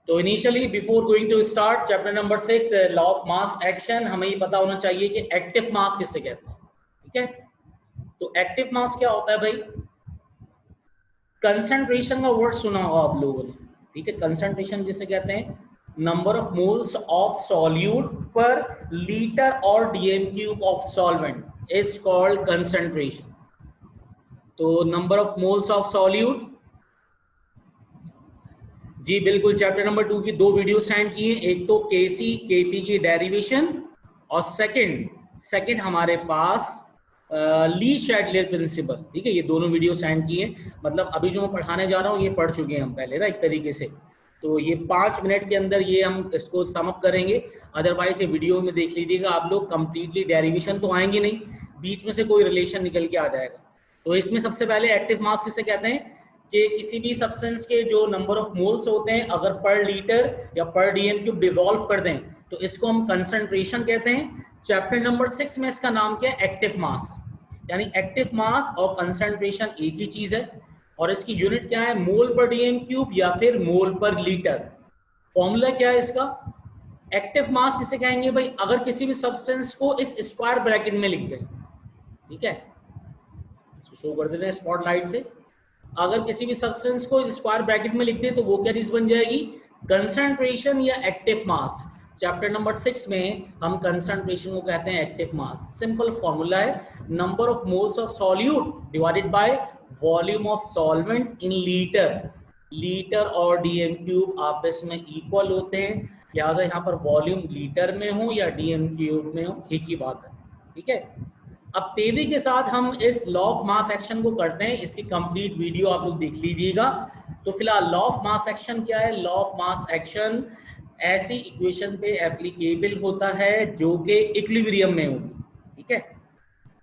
तो initially before going to start chapter number 6 law of mass action, हमें ये पता होना चाहिए कि एक्टिव मास किससे कहते हैं। ठीक है, तो एक्टिव मास क्या होता है भाई? कंसंट्रेशन का वर्ड सुना होगा आप लोगों ने। ठीक है, कंसंट्रेशन जिसे कहते हैं number of moles of solute per litre और DM cube of solvent is called concentration. तो number of moles of solute, जी बिल्कुल, चैप्टर नंबर 2 की 2 वीडियो सेंड किए, एक तो केसी केपी की डेरिवेशन और सेकंड हमारे पास ली शैडलर प्रिंसिपल। ठीक है, ये दोनों वीडियो सेंड किए। मतलब अभी जो मैं पढ़ाने जा रहा हूँ ये पढ़ चुके हैं हम पहले ना एक तरीके से। तो ये 5 मिनट के अंदर ये हम इसको समअप करेंगे, अदरवाइज ये वीडियो में देख लीजिएगा आप लोग, कंप्लीटली डेरिवेशन तो आएंगे नहीं, बीच में से कोई रिलेशन निकल के आ जाएगा। तो इसमें सबसे पहले एक्टिव मास किसे कहते हैं कि किसी भी सब्सटेंस के जो नंबर ऑफ मोल्स होते हैं अगर पर लीटर या पर डीएम क्यूब डिसॉल्व कर दें तो इसको हम कंसंट्रेशन कहते हैं। चैप्टर नंबर 6 में इसका नाम क्या है? एक्टिव मास। यानी एक्टिव मास और कंसंट्रेशन एक ही चीज है, और इसकी यूनिट क्या है? मोल पर डीएम क्यूब या फिर मोल पर लीटर। फॉर्मूला क्या है इसका? एक्टिव मास किसे कहेंगे भाई? अगर किसी भी सब्सटेंस को इस स्क्वायर ब्रैकेट में लिख दें, ठीक है, इसको शो कर देते हैं स्पॉटलाइट से। अगर किसी भी सब्सटेंस को स्क्वायर ब्रैकेट में लिख दें तो वो क्या चीज बन जाएगी? कंसंट्रेशन या एक्टिव मास। चैप्टर नंबर 6 में हम कंसंट्रेशन को कहते हैं एक्टिव मास। सिंपल फॉर्मूला है, number of moles of solute divided by volume of solvent in litre. Litre और डीएम क्यूब आपस में इक्वल होते हैं, लिहाजा यहाँ पर वॉल्यूम लीटर में हो या डीएम क्यूब में हो एक ही बात है। ठीक है, अब तेजी के साथ हम इस लॉ ऑफ मास एक्शन को करते हैं, इसकी कंप्लीट वीडियो आप लोग देख लीजिएगा। तो फिलहाल लॉ ऑफ मास एक्शन क्या है? लॉ ऑफ मास एक्शन ऐसी इक्वेशन पे एप्लीकेबल होता है जो कि इक्विलिब्रियम में होगी। ठीक है,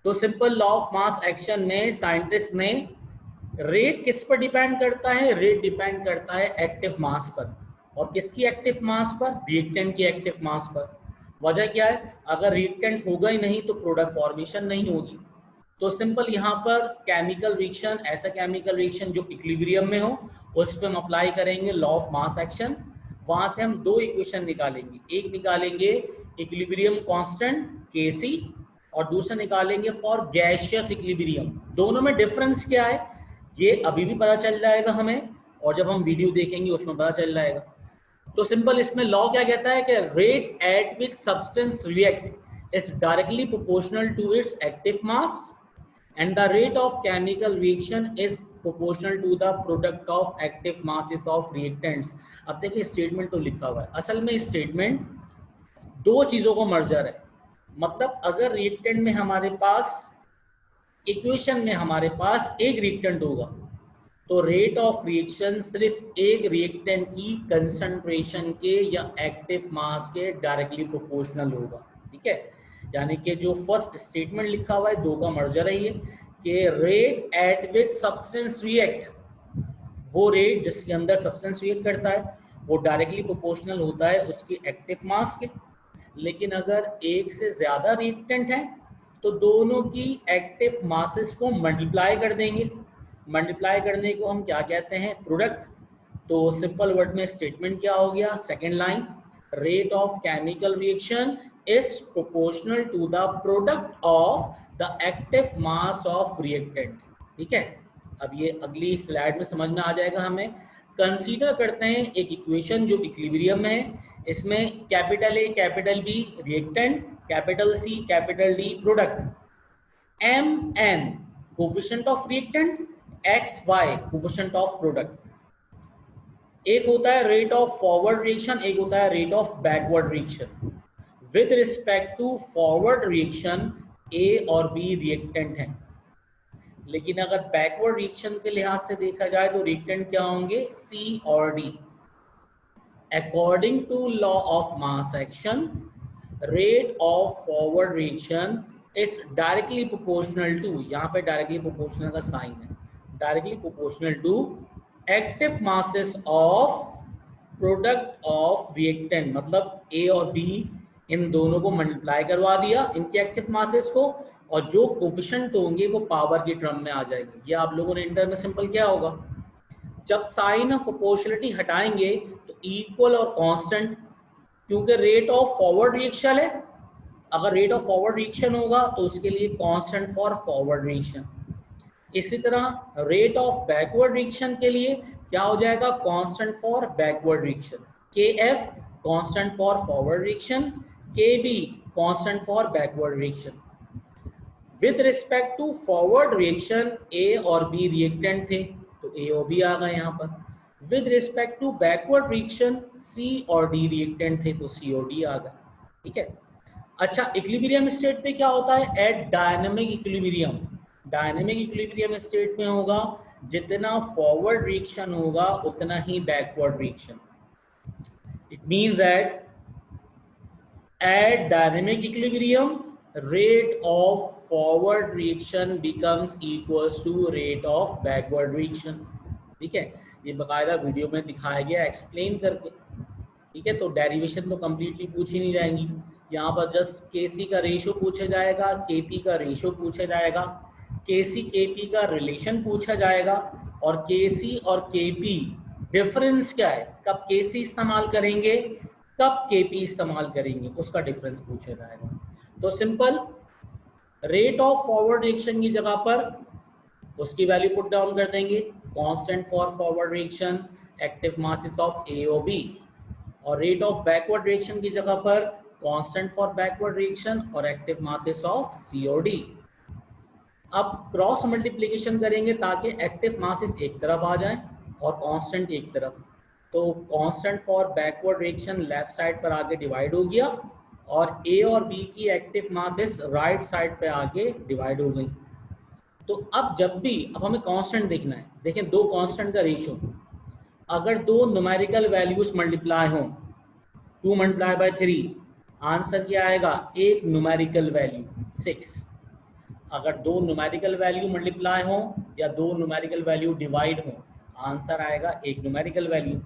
तो simple law of mass action में साइंटिस्ट ने रेट किस पर डिपेंड करता है? रेट डिपेंड करता है एक्टिव मास पर। और किसकी एक्टिव मास पर? रिएक्टेंट की एक्टिव मास पर। वजह क्या है? अगर रिएक्टेंट होगा ही नहीं तो प्रोडक्ट फॉर्मेशन नहीं होगी। तो सिंपल यहाँ पर केमिकल रिएक्शन, ऐसा केमिकल रिएक्शन जो इक्विलिब्रियम में हो, उस पर हम अप्लाई करेंगे लॉ ऑफ मास एक्शन। वहां से हम 2 इक्वेशन निकालेंगे, एक निकालेंगे इक्विलिब्रियम कांस्टेंट Kc और दूसरा निकालेंगे फॉर गैसियस इक्विलिब्रियम। दोनों में डिफरेंस क्या है ये अभी भी पता चल जाएगा हमें, और जब हम वीडियो देखेंगे उसमें पता चल जाएगा। तो सिंपल इसमें लॉ क्या कहता है कि rate at which substance react is directly proportional to its active mass and the rate of chemical reaction is proportional to the product of active masses of reactants. अब देखिए स्टेटमेंट तो लिखा हुआ है, असल में स्टेटमेंट 2 चीजों को मर्जर है। मतलब अगर रिएक्टेंट में हमारे पास, इक्वेशन में हमारे पास एक रिएक्टेंट होगा तो रेट ऑफ रिएक्शन सिर्फ एक रिएक्टेंट की कंसंट्रेशन के या एक्टिव मास के डायरेक्टली प्रोपोर्शनल होगा। ठीक है, यानी कि जो फर्स्ट स्टेटमेंट लिखा हुआ है 2 का मर्जर है ये कि rate at which substance react, वो रेट जिसके अंदर सब्सटेंस रिएक्ट करता है वो डायरेक्टली प्रोपोर्शनल होता है उसकी एक्टिव मास के। लेकिन अगर एक से ज्यादा रिएक्टेंट है तो दोनों की एक्टिव मासेस को मल्टीप्लाई कर देंगे। मल्टीप्लाई करने को हम क्या कहते हैं? प्रोडक्ट। तो सिंपल वर्ड में स्टेटमेंट क्या हो गया? Second line, rate of chemical reaction is proportional to the product of the active mass of reactant. ठीक है, अब ये अगली स्लाइड में समझ में आ जाएगा हमें। कंसीडर करते हैं एक इक्वेशन जो इक्विलिब्रियम में है, इसमें capital A capital B reactant, capital C capital D product, M N coefficient of reactant, X Y coefficient of product. एक होता है रेट ऑफ फॉरवर्ड रिएक्शन, एक होता है rate of backward reaction. With respect to forward reaction A और B reactant हैं, लेकिन अगर बैकवर्ड रिएक्शन के लिहाज से देखा जाए तो रिएक्टेंट क्या होंगे? सी और D. According to law of mass action, rate of forward reaction is directly proportional to, यहाँ पे डायरेक्टली प्रोपोर्शनल का साइन है, directly proportional to active masses of product of reactant. मतलब ए और बी इन दोनों को multiply करवा दिया इनके एक्टिव मासेस को, और जो कोफिशिएंट होंगे वो पावर के टर्म में आ जाएंगे। ये आप लोगों ने इंटर में सिंपल क्या होगा, जब साइन ऑफ प्रोपोर्शनलिटी हटाएंगे तो इक्वल और कांस्टेंट, क्योंकि रेट ऑफ फॉरवर्ड रिएक्शन है। अगर रेट ऑफ फॉरवर्ड रिएक्शन होगा तो उसके लिए कांस्टेंट फॉर फॉरवर्ड रिएक्शन। इसी तरह रेट ऑफ बैकवर्ड रिएक्शन के लिए क्या हो जाएगा, constant for backward reaction, K F constant for forward reaction, K B constant for backward reaction. With respect to forward reaction A और बी रिएक्टेंट थे तो ए और बी आ गए यहाँ पर। With respect to backward reaction C और D reactant थे तो सी और डी आ गए। ठीक है। अच्छा, इक्विलिब्रियम स्टेट पे क्या होता है, at dynamic equilibrium. Dynamic equilibrium state में होगा जितना फॉरवर्ड रिएक्शन होगा उतना ही backward reaction. It means that at dynamic equilibrium rate of forward reaction becomes equals to rate of backward reaction। ठीक है, ये बकायदा वीडियो में दिखाया गया एक्सप्लेन करके। ठीक है, तो डेरिवेशन तो कंप्लीटली पूछी नहीं जाएंगी, यहाँ पर जस्ट केसी का रेशियो पूछा जाएगा, केपी का रेशियो पूछा जाएगा, केसी केपी का रिलेशन पूछा जाएगा, और केसी और केपी डिफरेंस क्या है, कब केसी इस्तेमाल करेंगे कब केपी इस्तेमाल करेंगे उसका डिफरेंस पूछा जाएगा। तो simple, rate of forward reaction की जगह पर उसकी वैल्यू पुट डाउन कर देंगे, constant for forward reaction active masses of A और बी, और रेट ऑफ बैकवर्ड रिएक्शन की जगह पर कांस्टेंट फॉर बैकवर्ड रिएक्शन और एक्टिव मासेस ऑफ सी और डी। अब क्रॉस मल्टीप्लिकेशन करेंगे ताकि एक्टिव मासेस एक तरफ आ जाएं और कांस्टेंट एक तरफ। तो constant for backward reaction left side पर आगे डिवाइड हो गया और ए और बी की एक्टिव मासेस राइट साइड पे आगे डिवाइड हो गई। तो अब जब भी, अब हमें कांस्टेंट देखना है, देखें दो कांस्टेंट का रेशियो, अगर दो न्यूमेरिकल वैल्यूज मल्टीप्लाई हो, 2 मल्टीप्लाई बाय 3, आंसर क्या आएगा, एक न्यूमेरिकल वैल्यू 6। अगर दो न्यूमेरिकल वैल्यू मल्टीप्लाई हो या दो न्यूमेरिकल वैल्यू डिवाइड हो, आंसर आएगा एक न्यूमेरिकल वैल्यू।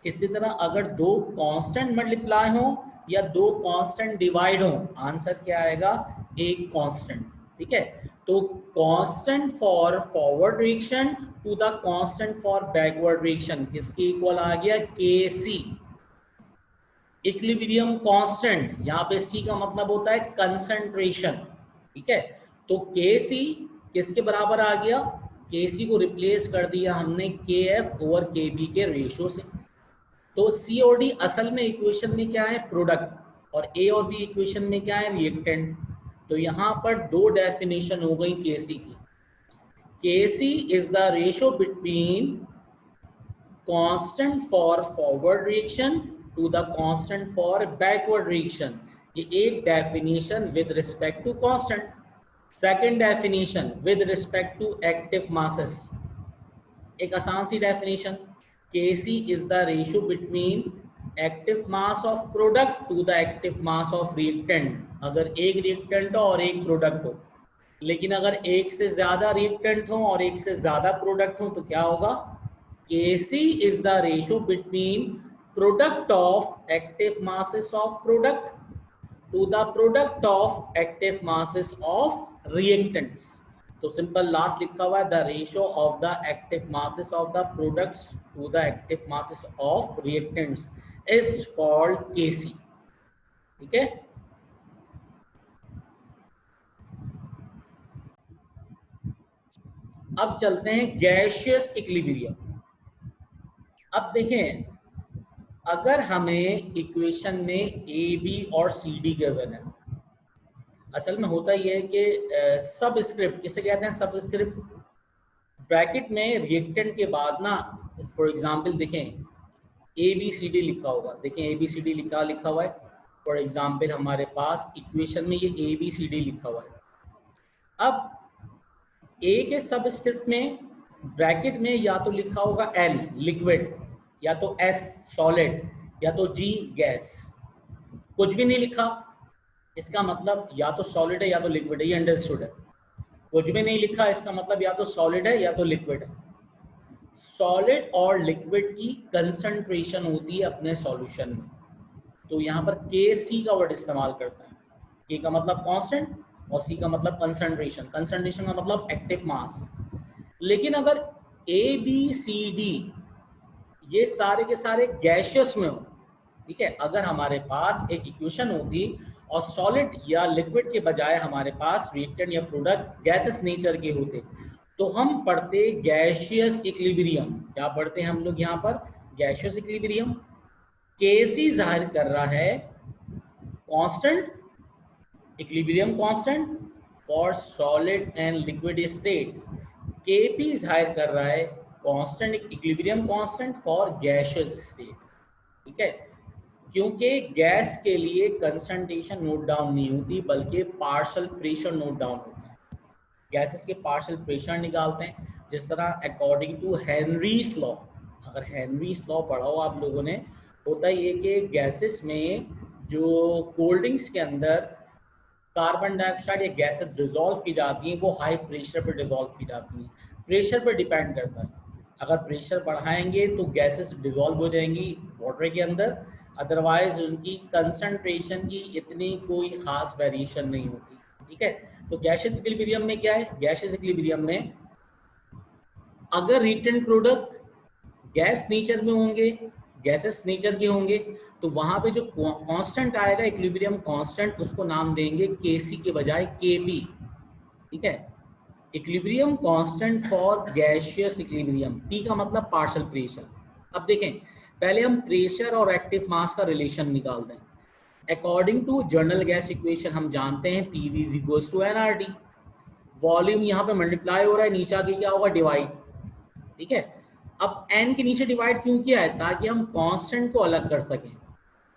इसी तरह अगर दो कांस्टेंट मल्टीप्लाई हो या दो कांस्टेंट डिवाइड हो, आंसर क्या आएगा, एक कांस्टेंट। ठीक है, तो constant for forward reaction to the constant for backward reaction किसके इक्वल आ गया, के सी। इक्विलिब्रियम कांस्टेंट, यहाँ पे सी का मतलब होता है कंसंट्रेशन। ठीक है, तो के सी किसके बराबर आ गया, के सी को रिप्लेस कर दिया हमने के एफ ओवर के बी के रेशियो से। तो सी और डी असल में इक्वेशन में क्या है, प्रोडक्ट, और ए और बी इक्वेशन में क्या है, रिएक्टेंट। तो यहाँ पर दो डेफिनेशन हो गई के सी की। K C is the ratio between constant for forward reaction to the constant for backward reaction. ये एक definition with respect to constant. Second definition with respect to active masses, एक आसान सी definition, Kc is the ratio between active mass of product to the active mass of reactant। अगर एक reactant हो और एक प्रोडक्ट हो, लेकिन अगर एक से ज्यादा रिएक्टेंट हो और एक से ज्यादा प्रोडक्ट हो तो क्या होगा, Kc is the ratio between product of active masses of product to the product of active masses of reactants। तो सिंपल लास्ट लिखा हुआ है, the ratio of the active masses of the products to the active masses of reactants is called KC. ठीक है, अब चलते हैं gaseous equilibrium. अब देखें, अगर हमें इक्वेशन में ए बी और सी डी गिवन है, असल में होता ही है कि सब स्क्रिप्ट, किसे कहते हैं सब स्क्रिप्ट, ब्रैकेट में रिएक्टेंट के बाद ना, फॉर एग्जांपल देखें ए बी सी डी लिखा होगा, देखें ए बी सी डी लिखा हुआ है। फॉर एग्जांपल हमारे पास इक्वेशन में ये ए बी सी डी लिखा हुआ है। अब ए के सब स्क्रिप्ट में ब्रैकेट में या तो लिखा होगा एल लिक्विड, या तो एस सॉलिड, या तो जी गैस। कुछ भी नहीं लिखा, इसका मतलब या तो सॉलिड है या तो लिक्विड है, ये अंडरस्टूड है। कुछ भी नहीं लिखा, इसका मतलब या तो सॉलिड है या तो लिक्विड है। सॉलिड और लिक्विड की कंसंट्रेशन होती है अपने सॉल्यूशन में, तो यहाँ पर के सी का वर्ड इस्तेमाल करता है। के का मतलब कांस्टेंट और सी का मतलब कंसंट्रेशन। कंसंट्रेशन का मतलब एक्टिव मास। लेकिन अगर ए बी सी डी ये सारे के सारे गैशियस में हो, ठीक है। अगर हमारे पास एक इक्वेशन होती और सॉलिड या लिक्विड के बजाय हमारे पास रिएक्टेंट या प्रोडक्ट गैसेस नेचर के होते, तो हम पढ़ते गैशियस इक्विलिब्रियम। क्या पढ़ते हैं हम लोग यहाँ पर? Gaseous equilibrium. केसी जाहिर कर रहा है constant, equilibrium constant for solid and liquid state. KP जाहिर कर रहा है constant, equilibrium constant for gaseous state, ठीक है। क्योंकि गैस के लिए कंसंट्रेशन नोट डाउन नहीं होती बल्कि पार्शियल प्रेशर नोट डाउन होता है। गैसेस के पार्शियल प्रेशर निकालते हैं, जिस तरह अकॉर्डिंग टू हेनरीज लॉ। अगर हेनरीज लॉ पढ़ा हो आप लोगों ने, होता ये कि गैसेस में जो कोल्ड ड्रिंक्स के अंदर कार्बन डाइऑक्साइड या गैसेस डिजोल्व की जाती हैं वो हाई प्रेशर पर डिजोल्व की जाती हैं। प्रेशर पर डिपेंड करता है। अगर प्रेशर बढ़ाएंगे तो गैसेस डिजोल्व हो जाएंगी वाटर के अंदर, अदरवाइज उनकी कंसंट्रेशन की इतनी कोई खास वेरिएशन नहीं होती, ठीक है। तो गैसियस इक्विलिब्रियम में क्या है? गैसियस इक्विलिब्रियम में अगर रिएक्टेंट प्रोडक्ट गैस नेचर में होंगे, गैसेस नेचर के होंगे, तो वहां पे जो कांस्टेंट आएगा इक्विलिब्रियम कांस्टेंट, उसको नाम देंगे केसी के बजाय केपी, ठीक है। Equilibrium constant for gaseous equilibrium, P का मतलब पार्शियल प्रेशर। अब देखें, पहले हम प्रेशर और एक्टिव मास का रिलेशन निकाल दें। According to general gas equation हम जानते हैं PV equals to NRT. Volume यहाँ पे मल्टीप्लाई हो रहा है, नीचे आके क्या होगा? डिवाइड, ठीक है। अब एन के नीचे डिवाइड क्यों किया है? ताकि हम कांस्टेंट को अलग कर सकें।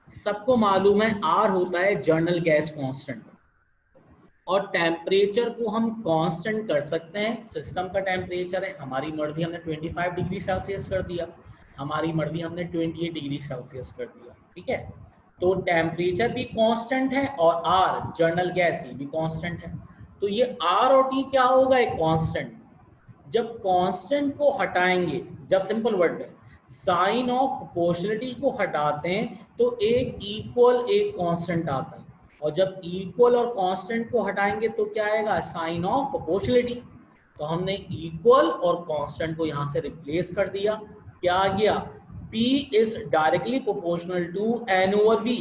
सबको मालूम है आर होता है जर्नल गैस कांस्टेंट, और टेम्परेचर को हम कांस्टेंट कर सकते हैं। सिस्टम का टेम्परेचर है, हमारी मर्जी हमने 25 डिग्री सेल्सियस कर दिया, हमारी मर्जी हमने 28 डिग्री सेल्सियस कर दिया, ठीक है। तो टेम्परेचर भी कांस्टेंट है और आर जर्नल गैस भी कांस्टेंट है। तो ये आर और टी क्या होगा? एक कांस्टेंट। जब कांस्टेंट को हटाएंगे, जब सिंपल वर्ड में साइन ऑफ प्रोपोर्शनलिटी को हटाते हैं तो एक इक्वल एक कांस्टेंट आता है, और जब इक्वल और कांस्टेंट को हटाएंगे तो क्या आएगा? Sign of proportionality. तो हमने इक्वल और कांस्टेंट को यहां से रिप्लेस कर दिया, क्या आ गया? P is directly proportional to N over V।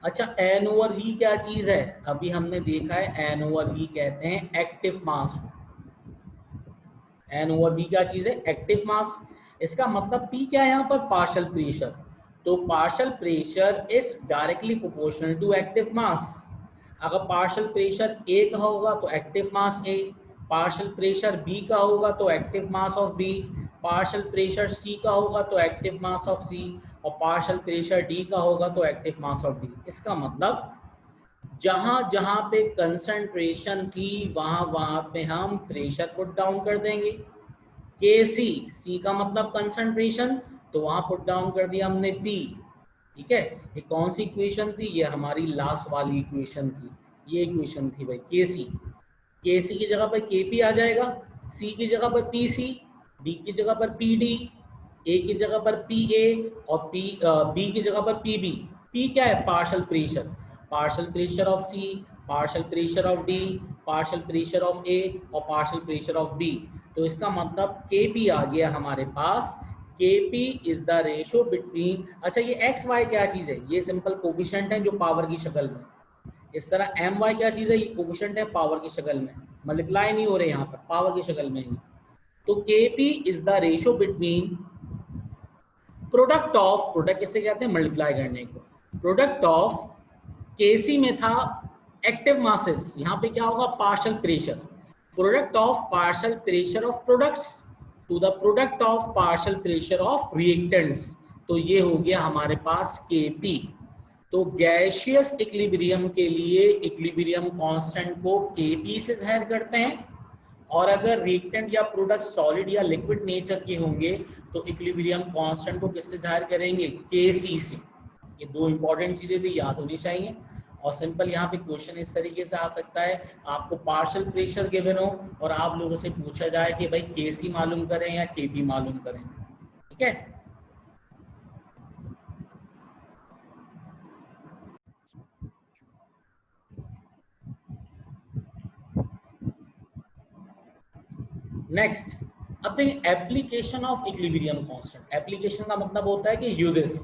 अच्छा, N ओवर V क्या चीज है? अभी हमने देखा है N ओवर V कहते हैं active mass. N over B क्या चीज है? Active mass. इसका मतलब पी क्या है यहाँ पर? Partial pressure. तो partial pressure is directly proportional to active mass. अगर पार्शियल प्रेशर ए का होगा तो active mass A, partial pressure B का होगा तो active mass of B, partial pressure C का होगा तो एक्टिव मास ऑफ सी, और पार्शियल प्रेशर डी का होगा तो एक्टिव मास ऑफ डी। इसका मतलब जहां जहां पे कंसंट्रेशन थी वहां वहां पे हम प्रेशर पुट डाउन कर देंगे। के सी, सी का मतलब कंसंट्रेशन, तो वहां पुट डाउन कर दिया हमने पी, ठीक है। ये कौन सी इक्वेशन थी? ये हमारी लास्ट वाली इक्वेशन थी, ये इक्वेशन थी भाई के सी। के सी की जगह पर के पी आ जाएगा, सी की जगह पर पी सी, डी की जगह पर पी डी, ए की जगह पर पी ए, और पी बी की जगह पर पी बी। पी क्या है? Partial pressure, partial pressure of C, partial pressure of D, partial pressure of A, और पार्शियल प्रेशर ऑफ बी। तो इसका मतलब के पी आ गया हमारे पास। के P is the ratio between, अच्छा ये एक्स वाई क्या चीज है? ये सिंपल कोफिशिएंट है जो पावर की शक्ल में। इस तरह एम वाई क्या चीज है? ये कोफिशिएंट है पावर की शक्ल में, मल्टीप्लाई नहीं हो रहे यहाँ पर, पावर की शक्ल में ही। तो के P is the ratio between product of, product किससे कहते हैं? मल्टीप्लाई करने को। प्रोडक्ट ऑफ केसी में था एक्टिव मासेस, यहाँ पे क्या होगा? Partial pressure. Product of partial pressure of products to the product of partial pressure of reactants. तो ये हो गया हमारे पास केपी। तो गैसियस इक्विलिब्रियम के लिए इक्विलिब्रियम कांस्टेंट को केपी से जाहिर करते हैं, और अगर रिएक्टेंट या प्रोडक्ट सॉलिड या लिक्विड नेचर के होंगे तो इक्विलिब्रियम कांस्टेंट को किससे जाहिर करेंगे? केसी से। ये दो इंपॉर्टेंट चीजें थी, याद होनी चाहिए। और सिंपल यहाँ पे क्वेश्चन इस तरीके से आ सकता है, आपको पार्शियल प्रेशर गिवन हो और आप लोगों से पूछा जाए कि भाई केसी मालूम करें या केपी मालूम करें, ठीक है। नेक्स्ट, अब nothing application of equilibrium constant. Application का मतलब होता है कि यूजेस,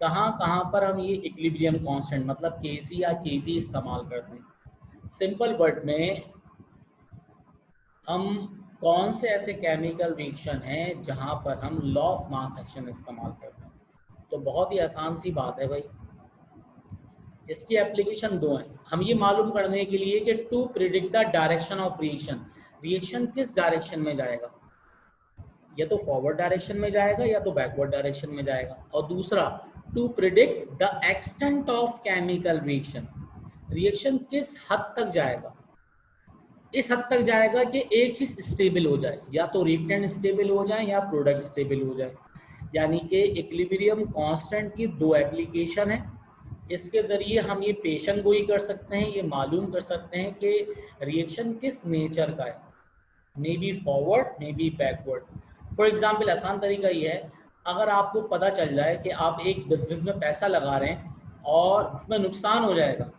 कहाँ पर हम ये इक्विलिब्रियम कांस्टेंट मतलब Kc या Kp इस्तेमाल करते हैं। सिंपल वर्ड में हम कौन से ऐसे केमिकल रिएक्शन हैं जहां पर हम लॉ ऑफ मास एक्शन इस्तेमाल करते हैं। तो बहुत ही आसान सी बात है भाई, इसकी एप्लीकेशन दो हैं। हम ये मालूम करने के लिए कि to predict the direction of reaction, reaction किस डायरेक्शन में जाएगा, या तो फॉरवर्ड डायरेक्शन में जाएगा या तो बैकवर्ड डायरेक्शन में जाएगा। और दूसरा to predict the extent of chemical reaction, reaction किस हद तक जाएगा, इस हद तक जाएगा कि एक चीज स्टेबल हो जाए, या तो रिएक्टेंट स्टेबल हो जाए या प्रोडक्ट स्टेबल हो जाए। यानी कि इक्विलिब्रियम कांस्टेंट की दो एप्लीकेशन है। इसके जरिए हम ये पेशन गोई कर सकते हैं, ये मालूम कर सकते हैं कि रिएक्शन किस नेचर का है, may be forward may be backward. For example आसान तरीका ये है, अगर आपको पता चल जाए कि आप एक बिजनेस में पैसा लगा रहे हैं और उसमें नुकसान हो जाएगा,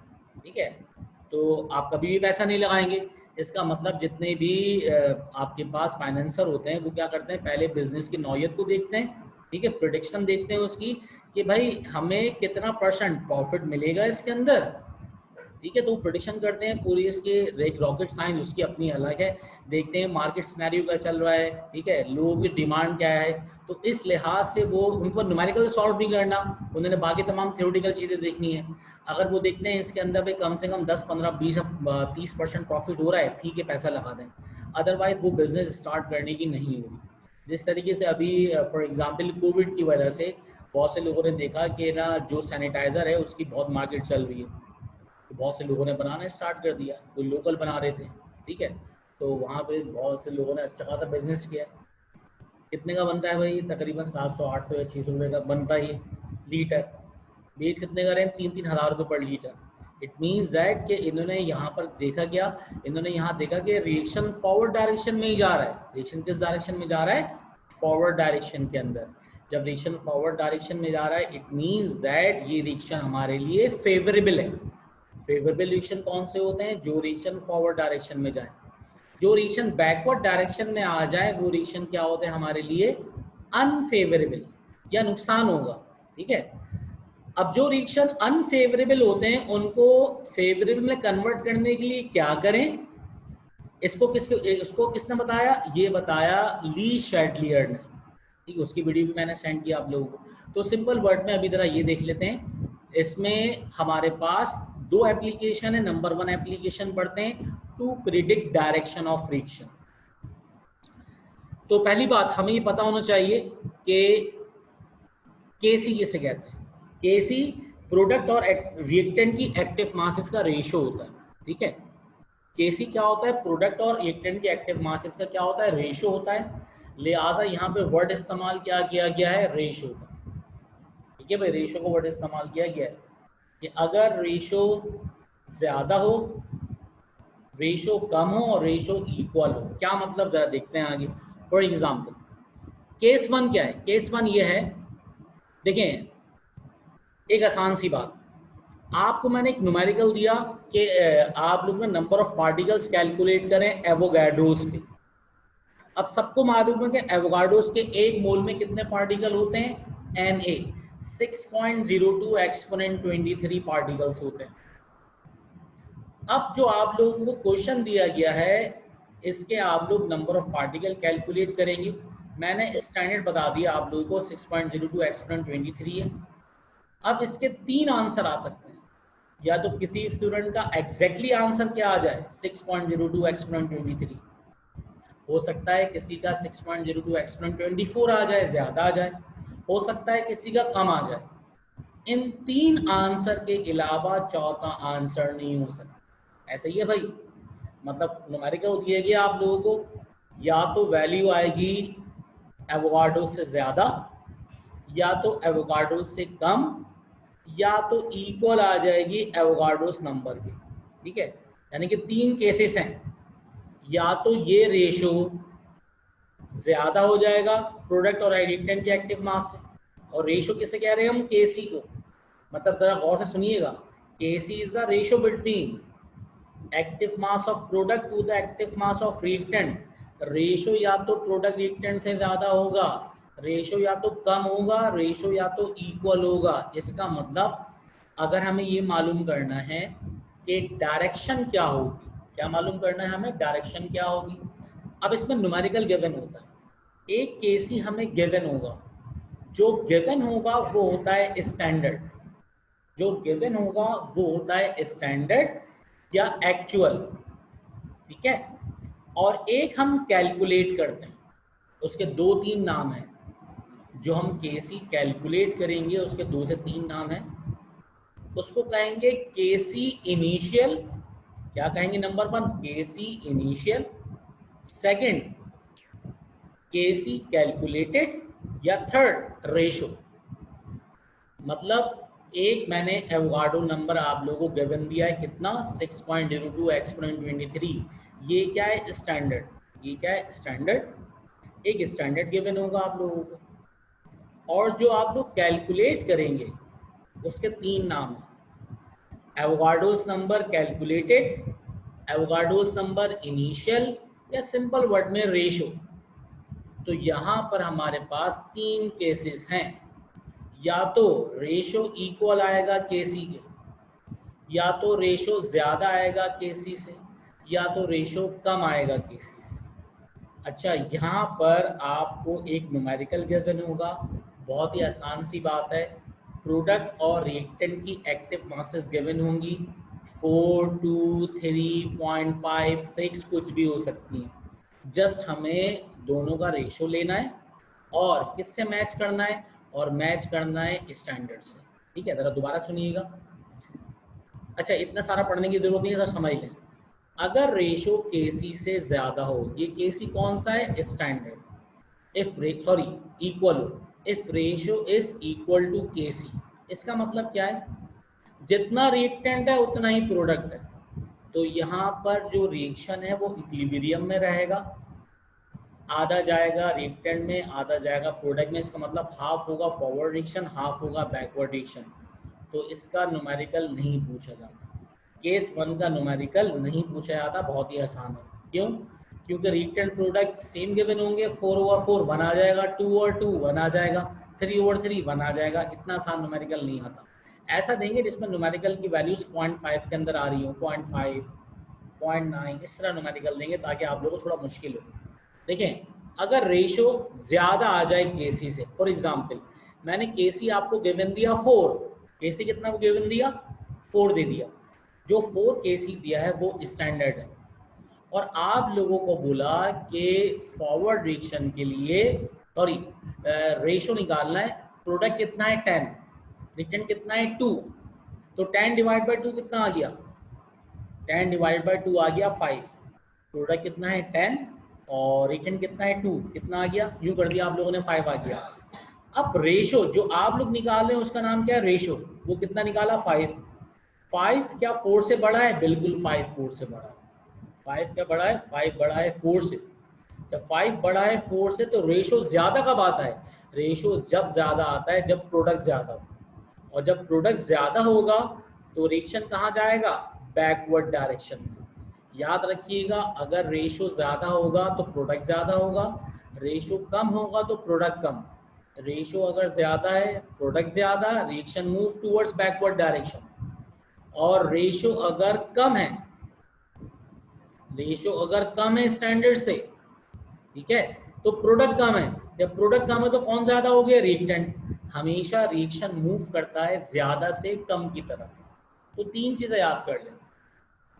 ठीक है, तो आप कभी भी पैसा नहीं लगाएंगे। इसका मतलब जितने भी आपके पास फाइनेंसर होते हैं वो क्या करते हैं, पहले बिजनेस की नौयत को देखते हैं, ठीक है, प्रोडिक्शन देखते हैं उसकी कि भाई हमें कितना परसेंट प्रॉफिट मिलेगा इसके अंदर, ठीक है, तो प्रोडिक्शन करते हैं पूरी। इसके एक रॉकेट साइंस उसकी अपनी अलग है, देखते हैं मार्केट सिनेरियो क्या चल रहा है, ठीक है, लोगों की डिमांड क्या है, तो इस लिहाज से वो उनको न्यूमेरिकल सॉल्व नहीं करना, उन्होंने बाकी तमाम थ्योरेटिकल चीज़ें देखनी है। अगर वो देखते हैं इसके अंदर भी कम से कम 10, 15, 20, 30% प्रॉफिट हो रहा है, ठीक है पैसा लगा दें, अदरवाइज वो बिजनेस स्टार्ट करने की नहीं होगी। जिस तरीके से अभी फॉर एग्जांपल कोविड की वजह से बहुत से लोगों ने देखा कि ना जो सैनिटाइज़र है उसकी बहुत मार्केट चल रही है, तो बहुत से लोगों ने बनाना स्टार्ट कर दिया, कोई लोकल बना रहे थे, ठीक है, तो वहाँ पे बहुत से लोगों ने अच्छा खासा बिजनेस किया। कितने का बनता है भाई, तकरीबन 700, 800 या 600 रुपये का बनता ही लीटर, बेच कितने का रहे हैं, 3-3 हज़ार रुपये पर लीटर। इट मीन्स दैट कि इन्होंने यहाँ पर देखा क्या, इन्होंने यहाँ देखा कि रिएक्शन फॉरवर्ड डायरेक्शन में ही जा रहा है। रिएक्शन किस डायरेक्शन में जा रहा है, फॉरवर्ड डायरेक्शन के अंदर। जब रिएक्शन फॉरवर्ड डायरेक्शन में जा रहा है, इट मीन्स दैट ये रिएक्शन हमारे लिए फेवरेबल है। फेवरेबल रिएक्शन कौन से होते हैं, जो रिएक्शन फॉरवर्ड डायरेक्शन में जाए। जो रिएक्शन बैकवर्ड डायरेक्शन में आ जाए वो रिएक्शन क्या होते हैं हमारे लिए, अनफेवरेबल या नुकसान होगा, ठीक है। अब जो रिएक्शन अनफेवरेबल होते हैं उनको फेवरेबल में कन्वर्ट करने के लिए क्या करें, इसको किसने बताया, ये बताया ली शैडलियर ने, ठीक है, उसकी वीडियो भी मैंने सेंड किया आप लोगों को। तो सिंपल वर्ड में अभी जरा ये देख लेते हैं, इसमें हमारे पास दो एप्लीकेशन है। नंबर 1 एप्लीकेशन पढ़ते हैं, to predict direction of reaction. तो पहली बात हमें ये पता होना चाहिए कि केसी किसे कहते हैं। केसी प्रोडक्ट और रिएक्टेंट की एक्टिव मासेस का रेशियो होता है, ठीक है। केसी क्या होता है, प्रोडक्ट और रिएक्टेंट की एक्टिव मासेस का क्या होता है, रेशियो होता है। लिहाजा यहाँ पे वर्ड इस्तेमाल क्या किया गया है, रेशियो का, ठीक है भाई, रेशियो को वर्ड इस्तेमाल किया गया है कि अगर रेशियो ज्यादा हो, रेशियो कम हो और रेशियो इक्वल हो। क्या मतलब जरा देखते हैं आगे। फॉर एग्जाम्पल केस 1 क्या है, केस 1 ये है, देखें एक आसान सी बात, आपको मैंने एक न्यूमेरिकल दिया कि आप लोग ना नंबर ऑफ पार्टिकल्स कैलकुलेट करें एवोगाड्रोस के। अब सबको मालूम है कि एवोगाड्रोस के एक मोल में कितने पार्टिकल होते हैं, Na 6.02 एक्सपोनेंट 23 पार्टिकल्स होते हैं। अब जो आप लोगों को क्वेश्चन दिया गया है, इसके आप लोग नंबर ऑफ पार्टिकल कैलकुलेट करेंगे। मैंने स्टैंडर्ड बता दिया आप लोगों को, 6.02 एक्सपोनेंट 23 है। अब इसके 3 आंसर आ सकते हैं, या तो किसी स्टूडेंट का एग्जैक्टली आंसर क्या आ जाए, 6.02 एक्सपोनेंट 23, हो सकता है किसी का 6.02 एक्सपोनेंट 24 आ जाए, ज्यादा आ जाए, हो सकता है किसी का कम आ जाए। इन 3 आंसर के अलावा चौथा आंसर नहीं हो सकता। ऐसा ही है भाई, मतलब न्यूमेरिकल दिए गए आप लोगों को, या तो वैल्यू आएगी एवोगाड्रो से ज्यादा, या तो एवोगाड्रो से कम, या तो इक्वल आ जाएगी एवोगाड्रोस नंबर के, ठीक है। यानी कि 3 केसेस हैं, या तो ये रेशियो ज्यादा हो जाएगा प्रोडक्ट और रिएक्टेंट के एक्टिव मास से, और रेशियो किसे कह रहे हैं हम, केसी को। मतलब जरा गौर से सुनिएगा, KC is the ratio between active mass of product to the active mass of reactant. Ratio या तो प्रोडक्ट रिएक्टेंट से ज्यादा होगा, रेशो या तो कम होगा, रेशो या तो इक्वल होगा। इसका मतलब अगर हमें ये मालूम करना है कि डायरेक्शन क्या होगी, क्या मालूम करना है हमें, डायरेक्शन क्या होगी। अब इसमें न्यूमेरिकल गिवन होता है, एक केसी हमें गिवन होगा, जो गिवन होगा वो होता है स्टैंडर्ड, जो गिवन होगा वो होता है स्टैंडर्ड या एक्चुअल, ठीक है। और एक हम कैलकुलेट करते हैं, उसके दो तीन नाम हैं, जो हम केसी कैलकुलेट करेंगे उसके दो से तीन नाम हैं। उसको कहेंगे केसी इनिशियल, क्या कहेंगे, नंबर वन केसी इनिशियल, सेकंड केसी कैलकुलेटेड, या थर्ड रेशो। मतलब एक मैंने एवोगाड्रो नंबर आप लोगों को गिवन दिया है कितना, 6.02 एक्सपोनेंट 23, ये क्या है स्टैंडर्ड, ये क्या है स्टैंडर्ड, एक स्टैंडर्ड गिवन होगा आप लोगों को। और जो आप लोग कैलकुलेट करेंगे उसके तीन नाम हैं, Avogadro's number calculated, Avogadro's number initial, या सिंपल वर्ड में रेशो। तो यहाँ पर हमारे पास तीन केसेस हैं, या तो रेशो इक्वल आएगा केसी के, या तो रेशो ज्यादा आएगा केसी से, या तो रेशो कम आएगा केसी से। अच्छा, यहाँ पर आपको एक न्यूमेरिकल गिवन होगा, बहुत ही आसान सी बात है। प्रोडक्ट और रिएक्टेंट की एक्टिव मासेस गिवन होंगी, 4, 2, 3.5 फिक्स कुछ भी हो सकती हैं। जस्ट हमें दोनों का रेशो लेना है और किससे मैच करना है, और मैच करना है स्टैंडर्ड से, ठीक है। ज़रा दोबारा सुनिएगा। अच्छा, इतना सारा पढ़ने की जरूरत नहीं है, सर समझ लें। अगर रेशो केसी से ज्यादा हो, ये केसी कौन सा है, स्टैंडर्ड। इफ सॉरी इक्वल हो, if ratio is equal to KC, इसका मतलब क्या है, जितना रिएक्टेंट है उतना ही प्रोडक्ट है। तो यहाँ पर जो रिएक्शन है वो इक्विलिब्रियम में रहेगा, आधा जाएगा रिएक्टेंट में, आधा जाएगा प्रोडक्ट में। इसका मतलब हाफ होगा फॉरवर्ड रिएक्शन, हाफ होगा बैकवर्ड रिएक्शन। तो इसका न्यूमेरिकल नहीं पूछा जाता, केस वन का न्यूमेरिकल नहीं पूछा जाता, बहुत ही आसान है। क्यों, क्योंकि रिएक्टेंट प्रोडक्ट सेम गिवन होंगे, 4/4 1 आ जाएगा, 2/2 1 आ जाएगा, 3/3 1 आ जाएगा। इतना आसान न्यूमेरिकल नहीं आता। ऐसा देंगे जिसमें न्यूमेरिकल की वैल्यूज 0.5 के अंदर आ रही हो, 0.5, 0.9, इस तरह न्यूमेरिकल देंगे ताकि आप लोगों को थोड़ा मुश्किल हो। देखें, अगर रेशो ज्यादा आ जाए केसी से, फॉर एग्जाम्पल मैंने केसी आपको गिवन दिया 4, केसी कितना गिवन दिया, 4 दे दिया, जो 4 केसी दिया है वो स्टैंडर्ड है। और आप लोगों को बोला कि फॉरवर्ड रिएक्शन के लिए सॉरी रेशो निकालना है, प्रोडक्ट कितना है 10, रिएक्टेंट कितना है 2, तो 10 डिवाइड बाई 2 कितना आ गया, 10 डिवाइड बाई 2 आ गया 5। प्रोडक्ट कितना है 10 और रिएक्टेंट कितना है 2, कितना आ गया, यूं कर दिया आप लोगों ने 5 आ गया। अब रेशो जो आप लोग निकाल रहे हैं उसका नाम क्या है, रेशो। वो कितना निकाला 5। 5 क्या 4 से बड़ा है, बिल्कुल 5 4 से बड़ा है। 5 क्या बड़ा है, 5 बड़ा है 4 से। जब 5 बड़ा है 4 से तो रेशो ज्यादा कब आता है, रेशो जब ज्यादा आता है जब प्रोडक्ट ज्यादा हो। और जब प्रोडक्ट ज्यादा होगा तो रिएक्शन कहाँ जाएगा, बैकवर्ड डायरेक्शन में। याद रखिएगा, अगर रेशो ज्यादा होगा तो प्रोडक्ट ज्यादा होगा, रेशो कम होगा तो प्रोडक्ट कम। रेशो अगर ज्यादा है प्रोडक्ट ज्यादा, reaction move towards backward direction. और रेशो अगर कम है, रेशो अगर कम है स्टैंडर्ड से, ठीक है, तो प्रोडक्ट कम है। जब प्रोडक्ट कम है तो कौन ज्यादा हो गया, रिएक्टेंट। हमेशा रिएक्शन मूव करता है ज्यादा से कम की तरफ। तो तीन चीजें याद कर लें,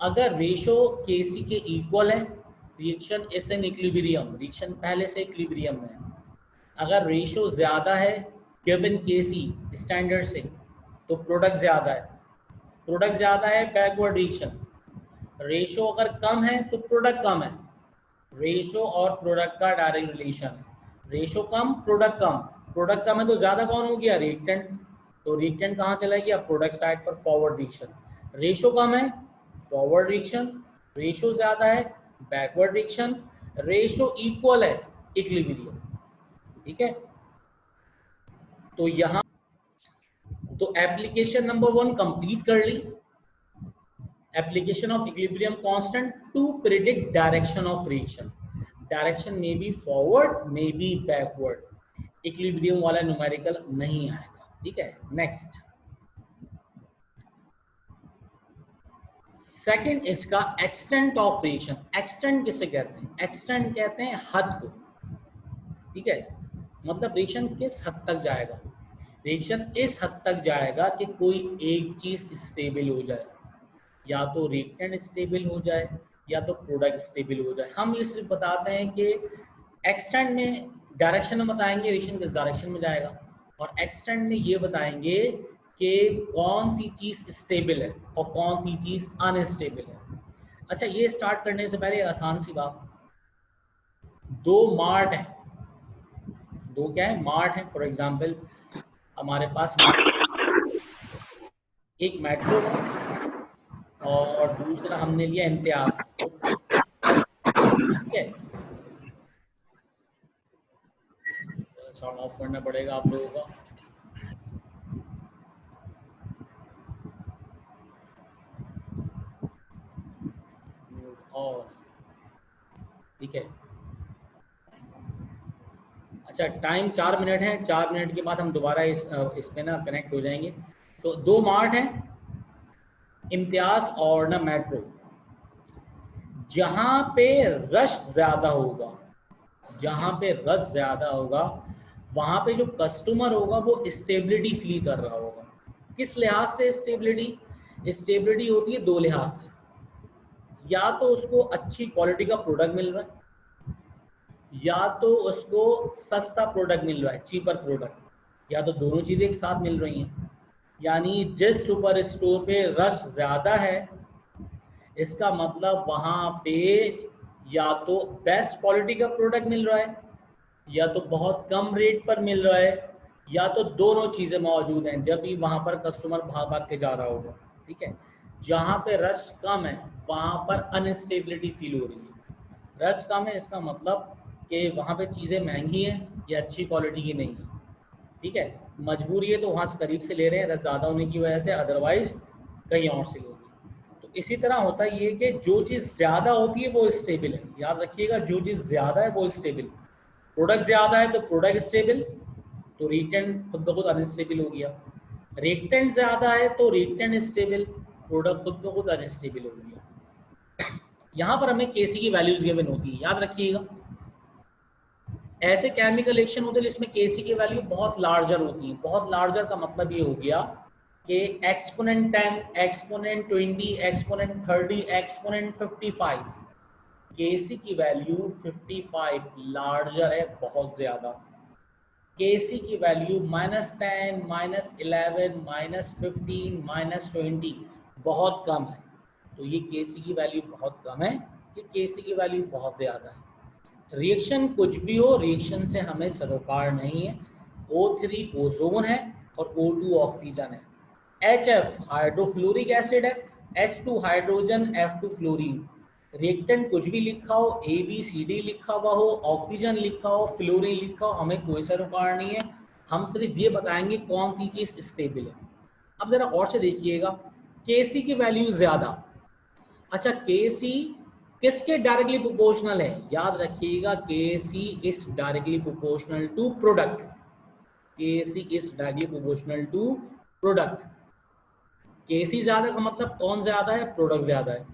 अगर रेशो केसी के इक्वल है, reaction is in equilibrium, reaction पहले से इक्विलिब्रियम में है। अगर रेशो ज्यादा है गिवन केसी स्टैंडर्ड से, तो प्रोडक्ट ज्यादा है, प्रोडक्ट ज्यादा है बैकवर्ड रिएक्शन। रेशो अगर कम है तो प्रोडक्ट कम है, रेशो और प्रोडक्ट का डायरेक्ट रिलेशन है। रेशो कम प्रोडक्ट कम, प्रोडक्ट कम है तो ज्यादा कौन हो गया, रिएक्टेंट। तो रिएक्टेंट कहाँ चला गया, प्रोडक्ट साइड पर फॉरवर्ड रिएक्शन। रेशो कम है फॉरवर्ड रिएक्शन, रेशो ज्यादा है बैकवर्ड रिएक्शन, रेशो इक्वल है इक्विलिब्रियम, ठीक है। तो यहाँ तो एप्लीकेशन नंबर 1 कंप्लीट कर ली, application of equilibrium constant to predict direction of reaction. Direction में बी फॉरवर्ड में बी बैकवर्ड, इक्विलिब्रियम वाला न्यूमेरिकल नहीं आएगा। ठीक है, नेक्स्ट सेकंड इसका एक्सटेंट ऑफ रिएक्शन। एक्सटेंट किसे कहते हैं? एक्सटेंट कहते हैं हद को। ठीक है, मतलब रिएक्शन किस हद तक जाएगा? रिएक्शन इस हद तक जाएगा कि कोई एक चीज स्टेबल हो जाए, या तो रिएक्टेंट स्टेबल हो जाए या तो प्रोडक्ट स्टेबल हो जाए। हम ये सिर्फ बताते हैं कि एक्सटेंट में डायरेक्शन में बताएंगे रिएक्शन किस डायरेक्शन में जाएगा, और एक्सटेंट में ये बताएंगे कि कौन सी चीज स्टेबल है और कौन सी चीज अनस्टेबल है। अच्छा, ये स्टार्ट करने से पहले आसान सी बात, दो मार्ट है, दो क्या है? मार्ट है। फॉर एग्जांपल हमारे पास एक मेट्रो है और दूसरा हमने लिया इम्तियाज। ठीक है, साउंड ऑफ करना पड़ेगा आप लोगों का। और ठीक है, अच्छा टाइम 4 मिनट है, 4 मिनट के बाद हम दोबारा इस पे ना कनेक्ट हो जाएंगे। तो दो मार्ट हैं, इम्तियाज और ना मेट्रो। जहां पे रश ज्यादा होगा, जहां पे रश ज्यादा होगा वहां पे जो कस्टमर होगा वो स्टेबिलिटी फील कर रहा होगा। किस लिहाज से स्टेबिलिटी? स्टेबिलिटी होती है दो लिहाज से, या तो उसको अच्छी क्वालिटी का प्रोडक्ट मिल रहा है, या तो उसको सस्ता प्रोडक्ट मिल रहा है, चीपर प्रोडक्ट, या तो दोनों चीजें एक साथ मिल रही हैं। यानी जिस सुपर स्टोर पे रश ज्यादा है, इसका मतलब वहां पे या तो बेस्ट क्वालिटी का प्रोडक्ट मिल रहा है, या तो बहुत कम रेट पर मिल रहा है, या तो दोनों चीजें मौजूद हैं, जब भी वहां पर कस्टमर भाग भाग के जा रहा होगा। ठीक है, जहां पे रश कम है वहां पर अनस्टेबिलिटी फील हो रही है। रश कम है इसका मतलब कि वहां पे चीजें महंगी हैं या अच्छी क्वालिटी की नहीं है। ठीक है, मजबूरी है तो वहां से करीब से ले रहे हैं रश ज्यादा होने की वजह से, अदरवाइज कहीं और से लोगे। तो इसी तरह होता ये कि जो चीज़ ज़्यादा होती है वो स्टेबल है। याद रखिएगा, जो चीज़ ज़्यादा है वो स्टेबल। प्रोडक्ट ज़्यादा है तो प्रोडक्ट स्टेबल, तो रिएक्टेंट खुद ब खुद अनस्टेबल हो गया। रिएक्टेंट ज़्यादा है तो रिएक्टेंट स्टेबल, प्रोडक्ट खुद ब खुद अनस्टेबल हो गया। यहाँ पर हमें केसी की वैल्यूज गिवन होती है, याद रखिएगा। ऐसे केमिकल रिएक्शन होते हैं जिसमें केसी की वैल्यू बहुत लार्जर होती है। बहुत लार्जर का मतलब ये हो गया कि एक्सपोनेंट 10, एक्सपोनेंट 20, एक्सपोनेंट 30, एक्सपोनेंट 55, केसी की वैल्यू 55 लार्जर है बहुत ज्यादा। केसी की वैल्यू -10, -11, -15, -20 बहुत कम है। तो ये केसी की वैल्यू बहुत कम है, ये केसी की वैल्यू बहुत ज्यादा है। रिएक्शन कुछ भी हो, रिएक्शन से हमें सरोकार नहीं है। O3 ओजोन है और O2 ऑक्सीजन है। HF हाइड्रोफ्लोरिक एसिड है, H2 hydrogen, F2 fluorine. Reactant कुछ भी लिखा हो, ABCD लिखा हुआ हो, ऑक्सीजन लिखा हो, फ्लोरीन लिखा हो, हमें कोई सरोकार नहीं है। हम सिर्फ ये बताएंगे कौन सी चीज स्टेबल है। अब जरा और से देखिएगा, Kc की वैल्यू ज्यादा। अच्छा, Kc किसके डायरेक्टली प्रोपोर्शनल है? याद रखिएगा, Kc is directly proportional to product. Kc is directly proportional to product. Kc ज्यादा का मतलब कौन ज्यादा है? प्रोडक्ट ज्यादा है।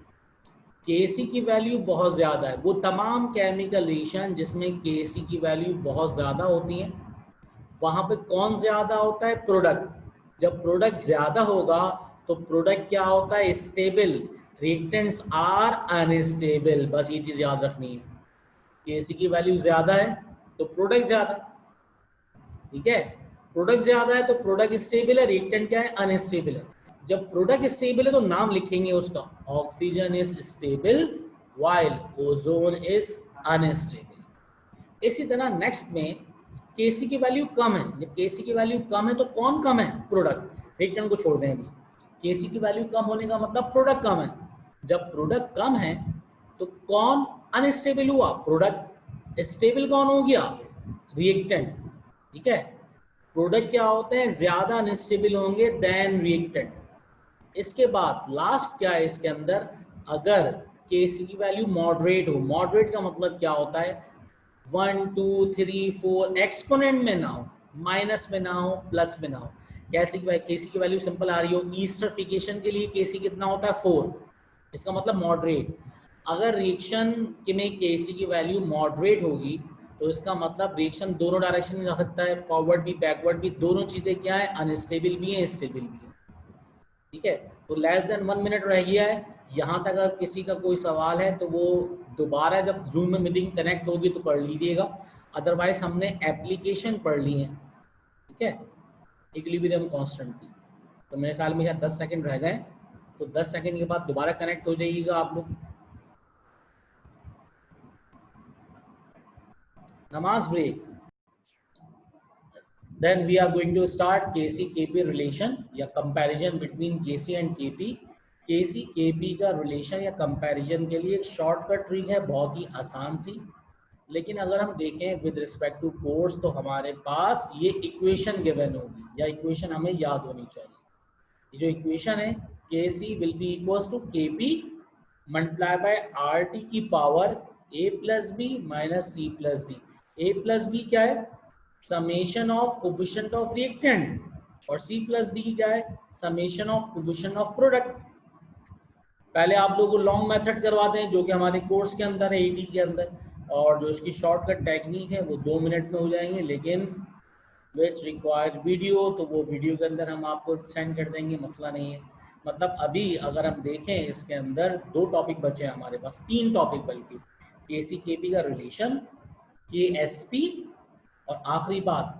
Kc की वैल्यू बहुत ज्यादा है। वो तमाम केमिकल रिएक्शन जिसमें Kc की वैल्यू बहुत ज्यादा होती है, वहां पे कौन ज्यादा होता है? प्रोडक्ट। जब प्रोडक्ट ज्यादा होगा तो प्रोडक्ट क्या होता है? स्टेबल। Reactants are unstable. बस ये चीज याद रखनी है, Kc की वैल्यू ज्यादा है तो प्रोडक्ट ज्यादा। ठीक है, प्रोडक्ट ज्यादा है तो प्रोडक्ट स्टेबल है, रिएक्टेंट क्या है? अनस्टेबल है। जब प्रोडक्ट स्टेबल है तो नाम लिखेंगे उसका, oxygen is stable while ozone is unstable. इसी तरह नेक्स्ट में Kc की वैल्यू कम है। जब Kc की वैल्यू कम है तो कौन कम है? प्रोडक्ट। रिएक्टेंट को छोड़ दें अभी। Kc की वैल्यू कम होने का मतलब प्रोडक्ट कम है। जब प्रोडक्ट कम है तो कौन अनस्टेबल हुआ? प्रोडक्ट। स्टेबल कौन हो गया? रिएक्टेंट। ठीक है, प्रोडक्ट क्या होते हैं? ज्यादा अनस्टेबल होंगे देन रिएक्टेंट। इसके बाद लास्ट क्या है इसके अंदर? अगर केसी की वैल्यू मॉडरेट हो। मॉडरेट का मतलब क्या होता है, 1 2 3 4 एक्सपोनेंट में ना हो, माइनस में ना हो, प्लस में ना हो। केसी की वैल्यू सिंपल आ रही हो, ईस्टरिफिकेशन के लिए केसी कितना होता है 4, इसका मतलब मॉडरेट। अगर रिएक्शन में केसी की वैल्यू मॉडरेट होगी तो इसका मतलब रिएक्शन दोनों डायरेक्शन में जा सकता है, फॉरवर्ड भी बैकवर्ड भी। दोनों चीजें क्या है, अनस्टेबल भी है स्टेबल भी है। ठीक है, तो लेस देन 1 मिनट रह गया है। यहाँ तक अगर किसी का कोई सवाल है तो वो दोबारा जब जूम में मीटिंग कनेक्ट होगी तो पढ़ लीजिएगा, अदरवाइज हमने एप्लीकेशन पढ़ ली है। ठीक है, इक्विलिब्रियम कांस्टेंट की, तो मेरे ख्याल में यहाँ 10 सेकंड रह गए, तो 10 सेकंड के बाद दोबारा कनेक्ट हो जाइएगा आप लोग। नमाज break, then we are going to start Kc Kp relation या comparison between Kc and Kp। Kc Kp का relation या comparison के लिए एक शॉर्टकट ट्रिक है, बहुत ही आसान सी। लेकिन अगर हम देखें विद रिस्पेक्ट टू कोर्स तो हमारे पास ये इक्वेशन गिवन होगी या इक्वेशन हमें याद होनी चाहिए। ये जो इक्वेशन है Kc will be equals to Kp multiply by RT की power a plus b minus c plus d. a plus b क्या है, summation of coefficient of reactant, और c प्लस डी क्या है, summation of coefficient of product. पहले आप लोगों को लॉन्ग मेथड करवाते हैं जो कि हमारे कोर्स के अंदर है, AT के अंदर, और जो इसकी शॉर्टकट टेक्निक है वो 2 मिनट में हो जाएंगे, लेकिन विच रिक्वायर्ड वीडियो, तो वो वीडियो के अंदर हम आपको सेंड कर देंगे, मसला नहीं है। मतलब अभी अगर हम देखें इसके अंदर 2 टॉपिक बचे हैं हमारे पास, 3 टॉपिक बल्कि, Kc Kp का रिलेशन, Ksp, और आखिरी बात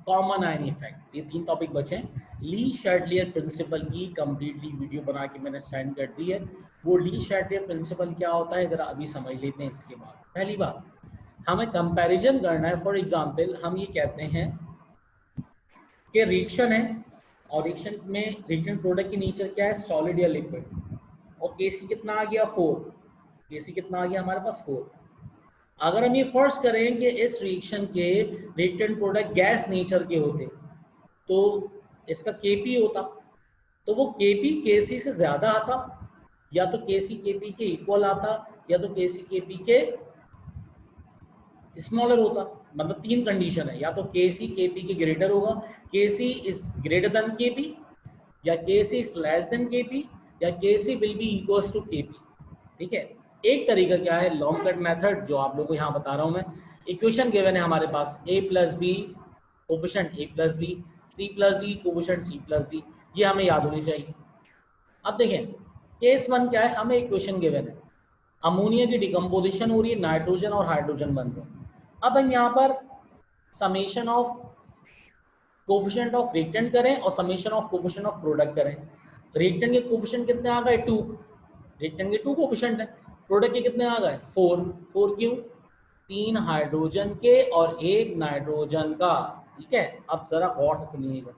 कॉमन आयन इफेक्ट। ये 3 टॉपिक बचे हैं। ली शैडलियर प्रिंसिपल की कंप्लीटली वीडियो बना के मैंने सेंड कर दी है। वो ली शैडलियर प्रिंसिपल क्या होता है जरा अभी समझ लेते हैं। इसके बाद पहली बात हमें कंपैरिजन करना है। फॉर एग्जांपल हम ये कहते हैं कि रिएक्शन है और रिएक्शन में रिएक्टेंट प्रोडक्ट की नेचर क्या है, सॉलिड या लिक्विड, और Kc कितना आ गया 4, Kc कितना आ गया हमारे पास 4। अगर हम ये फर्ज करें कि इस रिएक्शन के रिएक्टेंट प्रोडक्ट गैस नेचर के होते तो इसका Kp होता, तो वो Kp Kc से ज्यादा आता, या तो Kc Kp के इक्वल आता, या तो Kc Kp के स्मॉलर होता। मतलब 3 कंडीशन है, या तो Kc Kp के ग्रेटर होगा, Kc is greater than Kp, या Kc is less than Kp, या Kc will be equals to Kp। ठीक है, एक तरीका क्या है, लॉन्ग कट मेथड, जो आप लोगों को यहाँ बता रहा हूँ मैं। इक्वेशन गिवन है हमारे पास, a plus b coefficient a plus b, c plus d coefficient c plus d, ये हमें याद होनी चाहिए। अब देखें केस 1 क्या है, हमें इक्वेशन गिवन है, अमोनिया की डिकम्पोजिशन हो रही है, नाइट्रोजन और हाइड्रोजन बन रहे हैं। अब हम यहाँ पर summation of coefficient of reactant करें और summation of coefficient of product करें। रिएक्टेंट के कोफिशिएंट कितने आ गए 2, रिएक्टेंट के 2 कोफिशिएंट है, प्रोडक्ट के कितने आ गए 4। 4 क्यों, 3 हाइड्रोजन के और 1 नाइट्रोजन का। ठीक है, अब जरा गौर से सुनिएगा,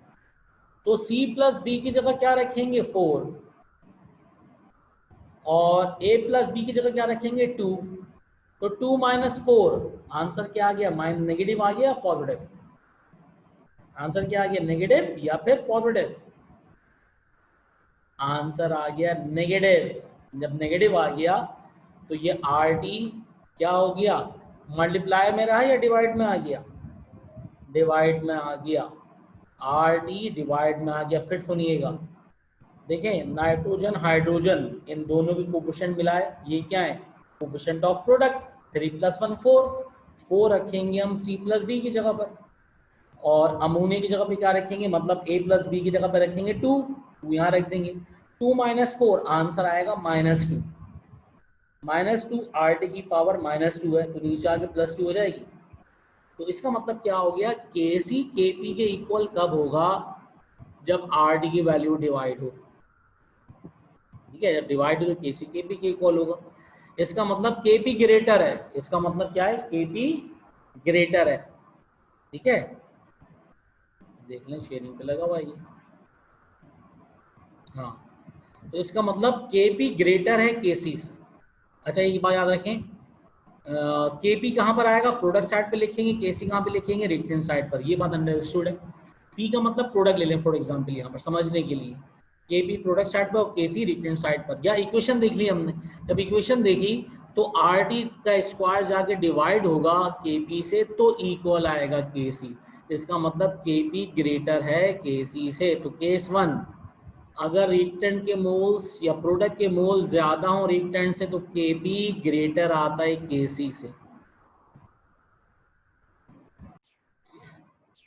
तो C प्लस बी की जगह क्या रखेंगे 4, और A प्लस बी की जगह क्या रखेंगे 2, तो 2 माइनस 4 आंसर क्या आ गया, नेगेटिव आ गया पॉजिटिव। आंसर क्या आ गया, नेगेटिव या फिर पॉजिटिव। आंसर आ गया नेगेटिव। जब नेगेटिव आ गया तो ये RT क्या हो गया, मल्टीप्लाई में रहा या डिवाइड में आ गया, डिवाइड में आ गया। RT डिवाइड में आ गया। फिर सुनिएगा, देखें नाइट्रोजन हाइड्रोजन इन दोनों की कोफिशिएंट मिलाए, ये क्या है कोफिशिएंट ऑफ प्रोडक्ट, 3 + 1 4, 4 रखेंगे हम C प्लस डी की जगह पर, और अमोनिया की जगह पे क्या रखेंगे, मतलब A प्लस बी की जगह पे रखेंगे 2, यहाँ रख देंगे। 2 माइनस 4 आंसर आएगा -2, -2 RT की पावर -2 है, तो नीचे आके +2 हो जाएगी। तो इसका मतलब क्या हो गया, Kc Kp के इक्वल कब होगा, जब RT की वैल्यू डिवाइड हो। ठीक है, जब डिवाइड हो तो Kc Kp के इक्वल होगा। इसका मतलब Kp ग्रेटर है, इसका मतलब क्या है, Kp ग्रेटर है। ठीक है, देख लें शेयरिंग पे लगा हुआ ये, हाँ, तो इसका मतलब Kp ग्रेटर है Kc से। अच्छा ये बात याद रखें, Kp कहाँ पर आएगा, प्रोडक्ट साइड पे लिखेंगे, Kc कहाँ पे लिखेंगे, रिएक्टेंट साइड पर। ये बात अंडरस्टूड है। P का मतलब प्रोडक्ट ले लें फॉर एग्जांपल यहाँ पर समझने के लिए, केपी प्रोडक्ट साइड पर और केपी रिएक्टेंट साइड पर। या इक्वेशन देख ली हमने, जब इक्वेशन देखी तो आरटी का स्क्वायर जाके डिवाइड होगा केपी से तो इक्वल आएगा केसी। इसका मतलब केपी ग्रेटर है केसी से। तो केस 1, अगर रिएक्टेंट के मोल्स या प्रोडक्ट के मोल ज्यादा हो रिएक्टेंट से तो केपी ग्रेटर आता है केसी से।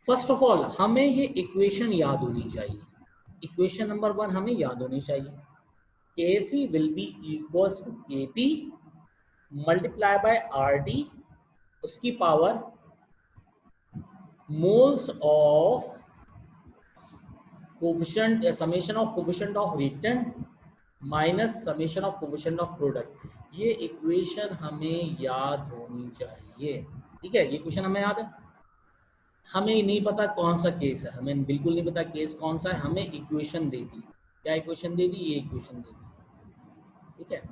फर्स्ट ऑफ ऑल हमें ये इक्वेशन याद होनी चाहिए। इक्वेशन नंबर 1 हमें याद होनी चाहिए, Kc will be equals to Kp multiply by RT उसकी power moles of coefficient summation of coefficient of reactant minus summation of coefficient of product। ये इक्वेशन हमें याद होनी चाहिए, ठीक है। ये इक्वेशन हमें याद है। हमें नहीं पता कौन सा केस है, हमें बिल्कुल नहीं पता केस कौन सा है, हमें इक्वेशन दे दी। क्या इक्वेशन दे दी? ये इक्वेशन दे दी, ठीक है।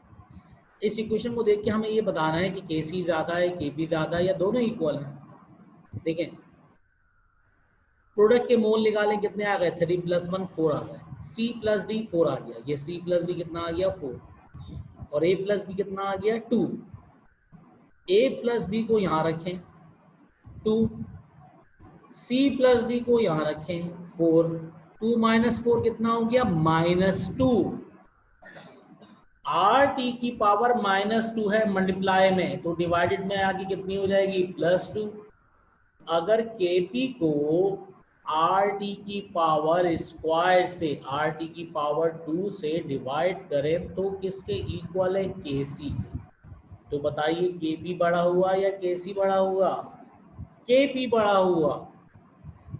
इस इक्वेशन को देख के हमें ये बताना है कि केसी ज्यादा है केपी ज्यादा है या दोनों इक्वल हैं। देखें प्रोडक्ट के मोल निकालें, कितने आ गए? 3 + 1 4 आ गए। C + D 4 आ गया। ये C + D कितना आ गया? 4। और A + B कितना आ गया? 2। A + B को यहाँ रखें 2, C + D को यहाँ रखें 4। 2 - 4 कितना हो गया? -2। RT की पावर -2 है मल्टीप्लाई में, तो डिवाइडेड में आगे कितनी हो जाएगी? +2। अगर KP को RT की पावर स्क्वायर से RT की पावर 2 से डिवाइड करें तो किसके इक्वल है? KC। तो बताइए KP बड़ा हुआ या KC बड़ा हुआ? KP बड़ा हुआ।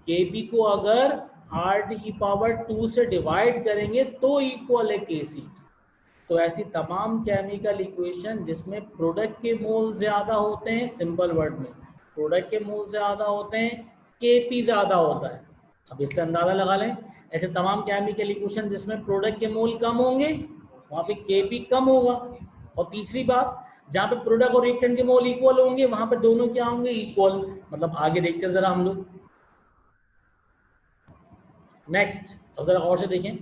KP को अगर RT की पावर 2 से डिवाइड करेंगे तो इक्वल है KC। तो ऐसी तमाम केमिकल इक्वेशन जिसमें प्रोडक्ट के मोल ज्यादा होते हैं, सिंपल वर्ड में प्रोडक्ट के मोल ज्यादा होते हैं, केपी ज्यादा होता है। अब इससे अंदाजा लगा लें, ऐसे तमाम केमिकल इक्वेशन जिसमें प्रोडक्ट के मोल कम होंगे वहां पे केपी कम होगा। और तीसरी बात, जहां पे प्रोडक्ट और रिएक्टेंट के मोल इक्वल होंगे वहां पे दोनों क्या होंगे? इक्वल। मतलब आगे देखते जरा हम लोग नेक्स्ट, अब जरा और से देखें,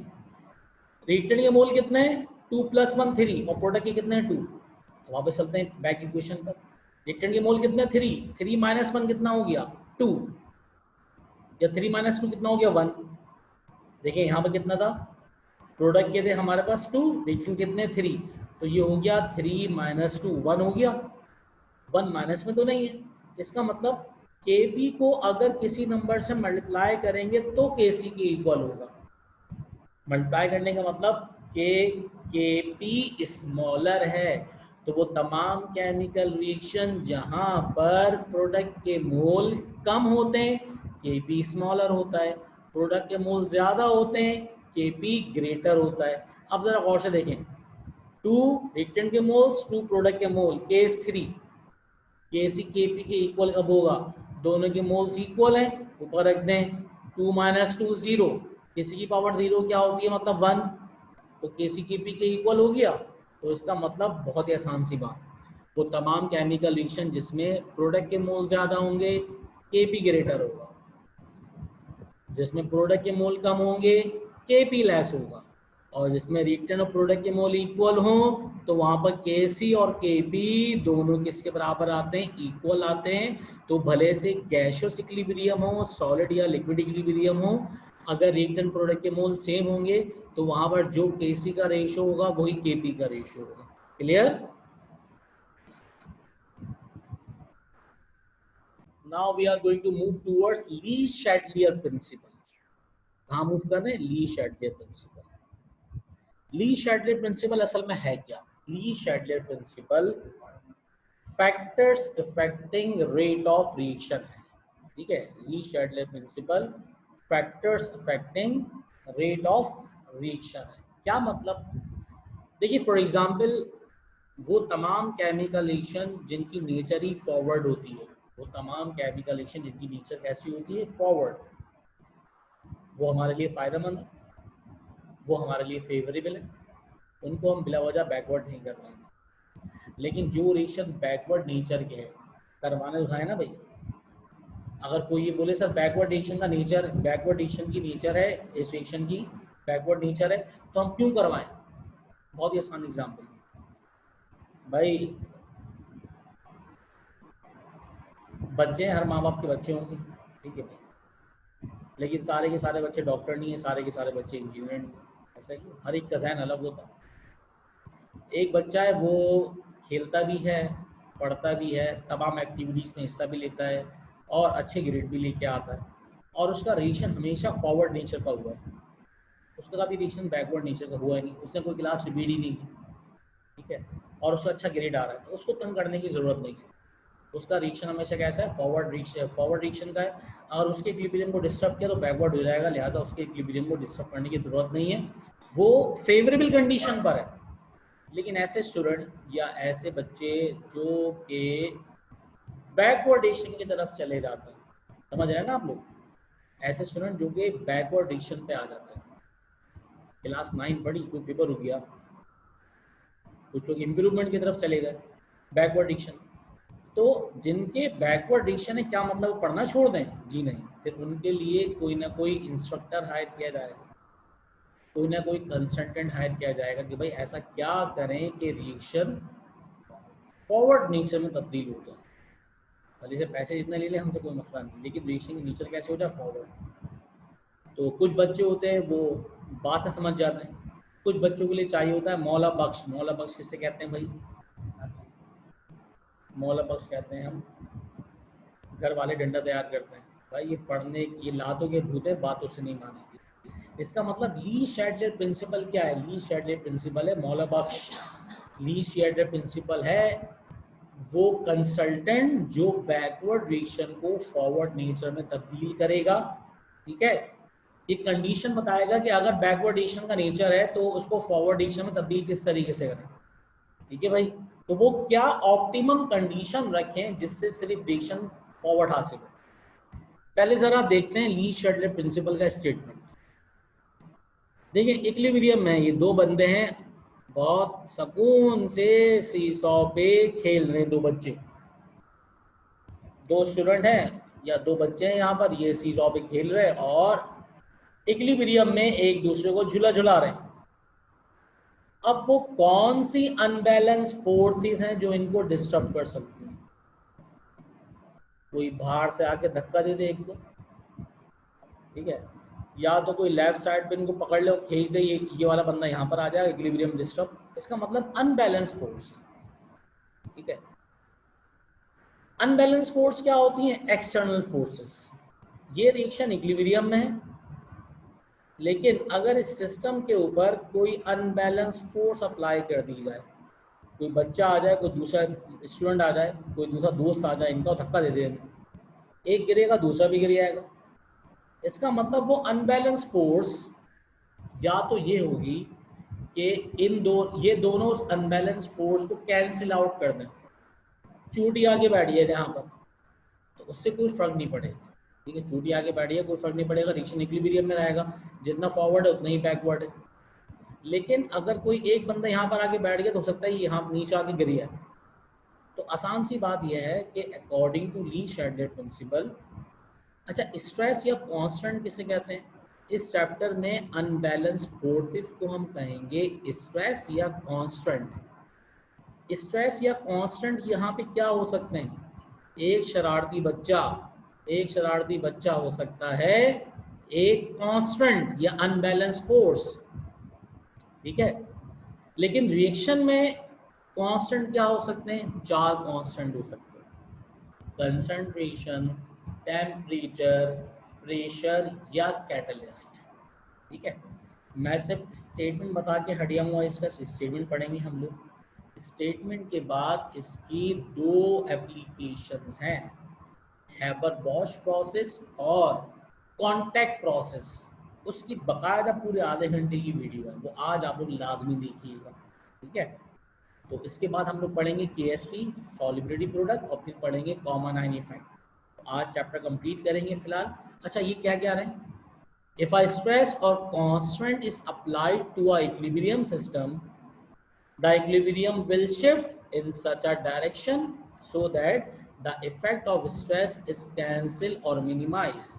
रिएक्टेंट के मोल कितने हैं? 2 + 1 3 और प्रोडक्ट के कितने हैं? 2। तो वापस चलते हैं बैक इक्वेशन पर। रिएक्टेंट के मोल कितने? 3। 3 - 1 कितना हो गया? 2। या 3 - 2 कितना हो गया? 1। देखिए यहाँ पर कितना था? प्रोडक्ट के थे हमारे पास 2, रिएक्टेंट कितने? 3। तो ये हो गया 3 - 2 1 हो गया। 1 माइनस में तो नहीं है। इसका मतलब Kp को अगर किसी नंबर से मल्टीप्लाई करेंगे तो Kc के इक्वल होगा। मल्टीप्लाई करने का मतलब Kp स्मॉलर है। तो वो तमाम केमिकल रिएक्शन जहां पर प्रोडक्ट के मोल कम होते हैं Kp स्मॉलर होता है, प्रोडक्ट के मोल ज्यादा होते हैं Kp ग्रेटर होता है। अब जरा गौर से देखें, 2 रिएक्टेंट के मोल्स 2 प्रोडक्ट के मोल, केस 3 Kc Kp के इक्वल कब होगा? दोनों के मोल्स इक्वल हैं, ऊपर रख दें 2 - 2 0, किसी की पावर 0 क्या होती है? मतलब 1। तो Kc Kp के इक्वल हो गया। तो इसका मतलब बहुत ही आसान सी बात, वो तमाम केमिकल रिएक्शन जिसमें प्रोडक्ट के मोल ज्यादा होंगे Kp ग्रेटर होगा, जिसमें प्रोडक्ट के मोल कम होंगे Kp लेस होगा, और जिसमें रिएक्टेंट और प्रोडक्ट के मोल इक्वल हों तो वहां पर Kc और Kp दोनों किसके बराबर आते हैं? इक्वल आते हैं। तो भले से गैसियस इक्विलिब्रियम हो, सॉलिड या लिक्विड इक्विलिब्रियम हो, अगर रिएक्टेंट प्रोडक्ट के मोल सेम होंगे तो वहां पर जो Kc का रेशियो होगा वही Kp का रेशियो होगा। Clear? Now we are going to move towards Le Chatelier principle. कहाँ मूव कर रहे हैं? ली-शैटलियर प्रिंसिपल। ली-शैटलियर प्रिंसिपल असल में है क्या? Le Chatelier principle factors affecting rate of reaction है, ठीक है। Le Chatelier principle factors affecting rate of reaction है। क्या मतलब? देखिए फॉर एग्जांपल, वो तमाम केमिकल रिएक्शन जिनकी नेचर ही फॉरवर्ड होती है, वो तमाम केमिकल रिएक्शन जिनकी नेचर कैसी होती है? फॉरवर्ड, वो हमारे लिए फायदेमंद है, वो हमारे लिए फेवरेबल है, उनको हम बिला वजह बैकवर्ड नहीं कर पाएंगे। लेकिन जो रिएक्शन बैकवर्ड नेचर के हैं, करवाने उठाए ना भाई। अगर कोई ये बोले सर बैकवर्ड रिएक्शन का नेचर, बैकवर्ड रिएक्शन की नेचर है इस रिएक्शन की बैकवर्ड नेचर है तो हम क्यों करवाएं? बहुत ही आसान एग्जाम्पल भाई, बच्चे हर माँ बाप के बच्चे होंगे, ठीक है भाई, लेकिन सारे के सारे बच्चे डॉक्टर नहीं है, सारे के सारे बच्चे इंजीनियर नहीं है, ऐसा ही हर एक का ज़हन अलग होता है। एक बच्चा है वो खेलता भी है, पढ़ता भी है, तमाम एक्टिविटीज़ में हिस्सा भी लेता है और अच्छे ग्रेड भी लेके आता है, और उसका रिएक्शन हमेशा फॉरवर्ड नेचर का हुआ है, उसका कभी रिएक्शन बैकवर्ड नेचर का हुआ ही नहीं, उसने कोई क्लास रिपीट ही नहीं की, ठीक है, और उसका अच्छा ग्रेड आ रहा है, तो उसको तंग करने की ज़रूरत नहीं है। उसका रिएक्शन हमेशा कैसा है? फॉरवर्ड रिएक्शन का है। अगर उसके इक्विलिब्रियम को डिस्टर्ब किया तो बैकवर्ड हो जाएगा, लिहाजा उसके इक्विलिब्रियम को डिस्टर्ब करने की जरूरत नहीं है, वो फेवरेबल कंडीशन पर है। लेकिन ऐसे स्टूडेंट या ऐसे बच्चे जो कि बैकवर्डेशन की तरफ चले जाते हैं, समझ रहे हैं ना आप लोग, ऐसे स्टूडेंट जो कि बैकवर्डेशन पे आ जाते हैं, क्लास 9 पढ़ी, कोई पेपर हो गया, कुछ लोग इम्प्रूवमेंट की तरफ चले गए, बैकवर्डेशन। तो जिनके बैकवर्ड डिक्शन है, क्या मतलब पढ़ना छोड़ दें? जी नहीं, फिर उनके लिए कोई ना कोई इंस्ट्रक्टर हायर किया जाएगा, कोई ना कोई कंसल्टेंट हायर किया जाएगा कि भाई ऐसा क्या करें कि रिएक्शन फॉरवर्ड नेचर में तब्दील हो जाए। भले से पैसे जितने ले लें, हमसे कोई मसला नहीं, लेकिन रिएक्शन की नेचर कैसे हो जाए? फॉरवर्ड। तो कुछ बच्चे होते हैं वो बात समझ जाते हैं, कुछ बच्चों के लिए चाहिए होता है मौला बख्श। मौला बख्श किससे कहते हैं भाई? मौला बख्श कहते हैं हम, घर वाले डंडा तैयार करते हैं, भाई ये पढ़ने की लातों के भूत है, बातों से नहीं मानेगी। इसका मतलब ली शैडलर प्रिंसिपल क्या है? ली शैडलर प्रिंसिपल है मौला बख्श। ली शैडलर प्रिंसिपल है वो कंसल्टेंट जो बैकवर्ड रिएक्शन को फॉरवर्ड नेचर में तब्दील करेगा, ठीक है। एक कंडीशन बताएगा कि अगर बैकवर्ड रिएक्शन का नेचर है तो उसको फॉरवर्ड रिएक्शन में तब्दील किस तरीके से करें, ठीक है भाई। तो वो क्या ऑप्टिमम कंडीशन रखें जिससे सिर्फ रिएक्शन फॉरवर्ड हासिल हो। पहले जरा देखते हैं ली शैडलर प्रिंसिपल का स्टेटमेंट। देखिए इक्विलिब्रियम में ये दो बंदे हैं, बहुत सुकून से सीसॉ पे खेल रहे हैं, दो बच्चे, दो स्टूडेंट हैं या दो बच्चे हैं यहाँ पर, ये सीसॉ पे खेल रहे हैं और इक्विलिब्रियम में एक दूसरे को झूला झुला रहे हैं। अब वो कौन सी अनबैलेंस फोर्सेस हैं जो इनको डिस्टर्ब कर सकती हैं? कोई बाहर से आके धक्का दे दे एक को, ठीक है, या तो कोई लेफ्ट साइड पे इनको पकड़ ले और खींच दे, ये वाला बंदा यहाँ पर आ जाएगा, इक्विलिब्रियम डिस्टर्ब। इसका मतलब अनबैलेंस फोर्स, ठीक है। अनबैलेंस फोर्स क्या होती हैं? External forces. ये रिएक्शन इक्विलिब्रियम में है, लेकिन अगर इस सिस्टम के ऊपर कोई अनबैलेंस फोर्स अप्लाई कर दी जाए, कोई बच्चा आ जाए, कोई दूसरा स्टूडेंट आ जाए, कोई दूसरा दोस्त आ जाए, इनका धक्का दे दे, एक गिरेगा दूसरा भी गिर जाएगा। इसका मतलब वो अनबैलेंस फोर्स या तो ये होगी कि ये दोनों उस अनबैलेंस फोर्स को कैंसिल आउट कर दें, चूटी आगे बैठिए जहाँ पर, तो उससे कोई फर्क नहीं पड़ेगा, ठीक है, चूटी आगे बैठिए कोई फर्क नहीं पड़ेगा, रिएक्शन इक्विलिब्रियम में रहेगा, जितना फॉरवर्ड है उतना ही बैकवर्ड है। लेकिन अगर कोई एक बंदा यहाँ पर आके बैठ गया तो हो सकता है यहाँ नीचे आके गिर जाए। तो आसान सी बात यह है कि अकॉर्डिंग टू ली शैडलर प्रिंसिपल, अच्छा स्ट्रेस या कांस्टेंट किसे कहते हैं? इस चैप्टर में अनबैलेंस फोर्सेस को हम कहेंगे स्ट्रेस या कांस्टेंट। स्ट्रेस या कांस्टेंट यहाँ पे क्या हो सकते हैं? एक शरारती बच्चा हो सकता है, एक कांस्टेंट या अनबैलेंस फोर्स, ठीक है। लेकिन रिएक्शन में कांस्टेंट क्या हो सकते हैं? चार कांस्टेंट हो सकते हैं, कंसंट्रेशन, टेम्परेचर, प्रेशर या कैटलिस्ट, ठीक है। मैं सिर्फ स्टेटमेंट बता के हट जाऊंगा, इसका स्टेटमेंट पढ़ेंगे हम लोग। स्टेटमेंट के बाद इसकी दो एप्लीकेशंस हैं, हैबर-बॉश प्रोसेस और कॉन्टैक्ट प्रोसेस। उसकी बकायदा पूरे आधे घंटे की वीडियो है, वो आज आप लोग लाजमी देखिएगा, ठीक है। तो इसके बाद हम लोग पढ़ेंगे केएसटी, सॉल्युबिलिटी प्रोडक्ट, और फिर पढ़ेंगे कॉमन आयन इफेक्ट। आज चैप्टर कंप्लीट करेंगे फिलहाल। अच्छा ये क्या कह रहे हैं? If a stress or constant is applied to a equilibrium system, the equilibrium will shift in such a direction so that the effect of stress is cancelled or minimized.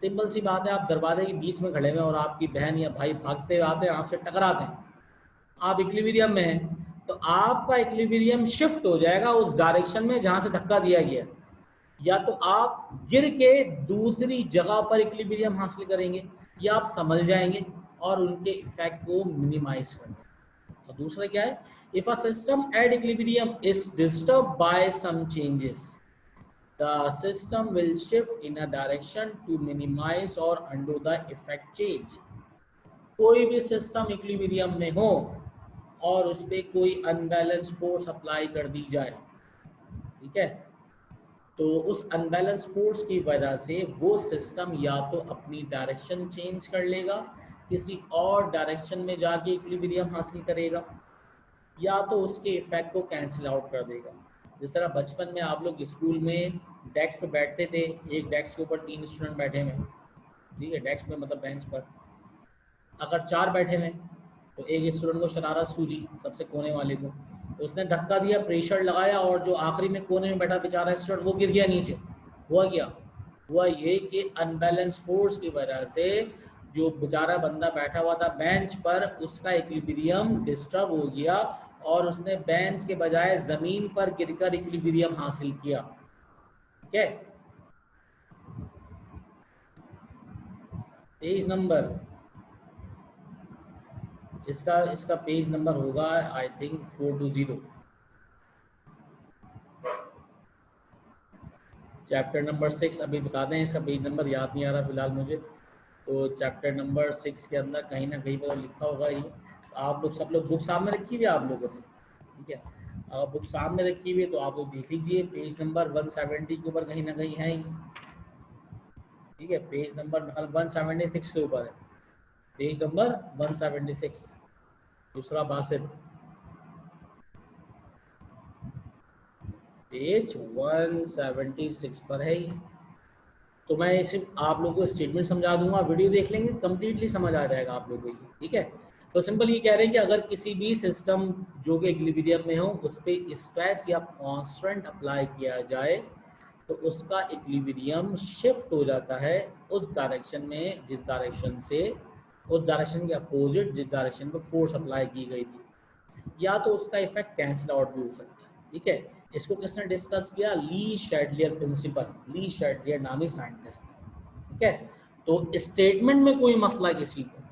Simple सी बात है, आप दरवाजे के बीच में खड़े हुए और आपकी बहन या भाई भागते आते हैं, आपसे टकराते हैं, आप इक्विलिब्रियम में हैं, तो आपका इक्विलिब्रियम शिफ्ट हो जाएगा उस डायरेक्शन में जहां से धक्का दिया गया, या तो आप गिर के दूसरी जगह पर इक्विलिब्रियम हासिल करेंगे, या आप संभल जाएंगे और उनके इफेक्ट को मिनिमाइज करेंगे। और दूसरा क्या है, if a system at equilibrium is disturb by some changes, the system will shift in a direction to minimize or undo the effect change। कोई भी सिस्टम इक्विलिब्रियम में हो और उस पर कोई अनबैलेंस फोर्स अप्लाई कर दी जाए, ठीक है, तो उस अनबैलेंस फोर्स की वजह से वो सिस्टम या तो अपनी डायरेक्शन चेंज कर लेगा, किसी और डायरेक्शन में जाके इक्विलिब्रियम हासिल करेगा, या तो उसके इफेक्ट को कैंसिल आउट कर देगा। जिस तरह बचपन में आप लोग स्कूल में डेस्क पे बैठते थे, एक डेस्क के ऊपर 3 स्टूडेंट बैठे हुए, ठीक है, डेस्क पे मतलब बेंच पर, अगर 4 बैठे हुए तो एक स्टूडेंट को शरारत सूझी, सबसे कोने वाले को, तो उसने धक्का दिया, प्रेशर लगाया, और जो आखिरी में कोने में बैठा बेचारा स्टूडेंट वो गिर गया नीचे। हुआ क्या, हुआ ये कि अनबैलेंस फोर्स की वजह से जो बेचारा बंदा बैठा हुआ था बेंच पर, उसका इक्विलिब्रियम डिस्टर्ब हो गया और उसने बेंच के बजाय जमीन पर गिरकर इक्विलिब्रियम हासिल किया। ठीक है, पेज नंबर इसका पेज नंबर होगा आई थिंक 420, चैप्टर नंबर 6। अभी बता दें, इसका पेज नंबर याद नहीं आ रहा फिलहाल मुझे, तो चैप्टर नंबर 6 के अंदर कहीं ना कहीं पर लिखा होगा ये। आप लोग सब लोग बुक सामने रखी हुई है आप लोगों ने, ठीक है, अगर बुक सामने रखी हुई है तो आप लोग देख लीजिए, पेज नंबर 170 के ऊपर कहीं ना कहीं है ये, ठीक है, पेज नंबर 176 के ऊपर है, पेज नंबर 176, दूसरा बासित, पेज 176 पर है ये। तो मैं सिर्फ आप लोगों को स्टेटमेंट समझा दूंगा, वीडियो देख लेंगे, कंप्लीटली समझ आ जाएगा आप लोगों को, ठीक है। तो सिंपल ये कह रहे हैं कि अगर किसी भी सिस्टम जो कि इक्विलिब्रियम में हो उस पर स्ट्रेस या कांस्टेंट अप्लाई किया जाए तो उसका इक्विलिब्रियम शिफ्ट हो जाता है उस डायरेक्शन में, जिस डायरेक्शन से, उस डायरेक्शन के अपोजिट जिस डायरेक्शन पर फोर्स अप्लाई की गई थी, या तो उसका इफेक्ट कैंसिल आउट भी हो सकता है। ठीक है, इसको किसने डिस्कस किया, ली शैडलियर प्रिंसिपल, ली शैडलियर नामी साइंटिस्ट। ठीक है, तो स्टेटमेंट में कोई मसला किसी को,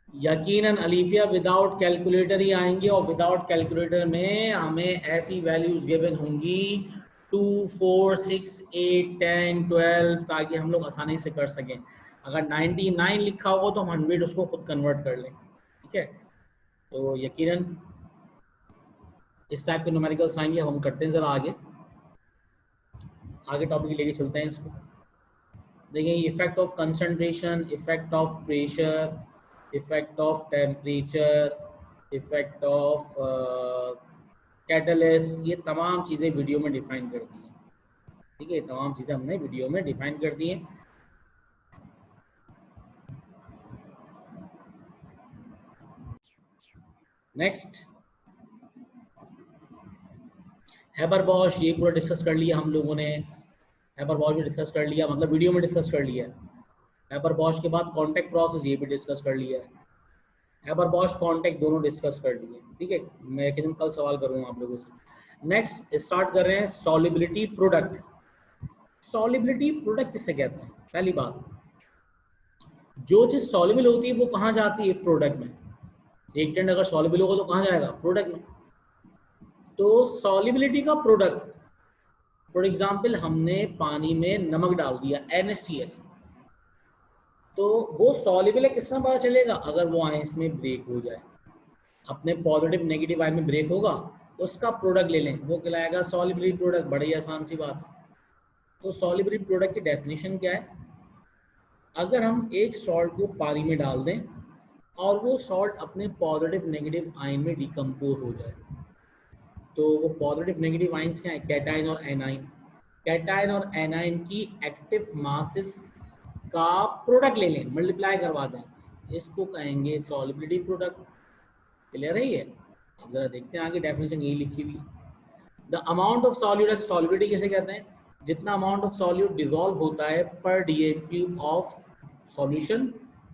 यकीनन अलीफिया विदाउट कैलकुलेटर ही आएंगे, और विदाउट कैलकुलेटर में हमें ऐसी वैल्यूज गिवन होंगी 2, 4, 6, 8, 10, 12, ताकि हम लोग आसानी से कर सकें। अगर 99 लिखा हो तो हम 100 उसको खुद कन्वर्ट कर लें। ठीक है, तो यकीनन इस टाइप के न्यूमेरिकल्स आएंगे, हम करते हैं। जरा आगे टॉपिक लेके चलते हैं इसको। देखिए, effect of concentration, effect of pressure, effect of temperature, effect of catalyst, ये तमाम चीज़ें वीडियो में डिफाइन कर दी हैं। ठीक है, तमाम चीज़ें हमने वीडियो में डिफाइन कर दी हैं। नेक्स्ट, हैबर-बॉश, ये पूरा डिस्कस कर लिया हम लोगों ने। हैबर-बॉश भी डिस्कस कर लिया, मतलब वीडियो में डिस्कस कर लिया। हैबर-बॉश के बाद कॉन्टैक्ट प्रोसेस, ये भी डिस्कस कर लिया है। हैबर-बॉश, कॉन्टैक्ट दोनों डिस्कस कर लिए। ठीक है, मैं एक दिन कल सवाल करूँगा आप लोगों से। नेक्स्ट स्टार्ट कर रहे हैं सॉल्युबिलिटी प्रोडक्ट। सॉल्युबिलिटी प्रोडक्ट किससे कहते हैं? पहली बात, जो चीज़ सॉल्युबल होती है वो कहाँ जाती है? प्रोडक्ट में। एक टेंट अगर सॉल्युबल होगा तो कहाँ जाएगा? प्रोडक्ट में। तो सॉल्युबिलिटी का प्रोडक्ट, फॉर एग्जाम्पल हमने पानी में नमक डाल दिया NaCl, तो वो सॉल्युबल है, किससे पता चलेगा? अगर वो आयंस में ब्रेक हो जाए, अपने पॉजिटिव नेगेटिव आयन में ब्रेक होगा, उसका प्रोडक्ट ले लें, वो कहलाएगा सॉल्युबिलिटी प्रोडक्ट। बड़ी आसान सी बात है। तो सॉल्युबिलिटी प्रोडक्ट की डेफिनेशन क्या है? अगर हम एक सॉल्ट को पानी में डाल दें और वो सॉल्ट अपने पॉजिटिव नेगेटिव आयन में डिकम्पोज हो जाए, तो वो पॉजिटिव नेगेटिव आयंस क्या है? कैटाइन और एनाइन। कैटायन और एनायन की एक्टिव मासेस का प्रोडक्ट ले लें, मल्टीप्लाई करवा दें, इसको कहेंगे सॉल्युबिलिटी प्रोडक्ट। क्लियर है ये? अब जरा देखते हैं आगे, डेफिनेशन यही लिखी हुई। The amount of solute, solubility किसे कहते हैं? जितना अमाउंट ऑफ सॉल्यूट डिसॉल्व होता है पर DM cube of solution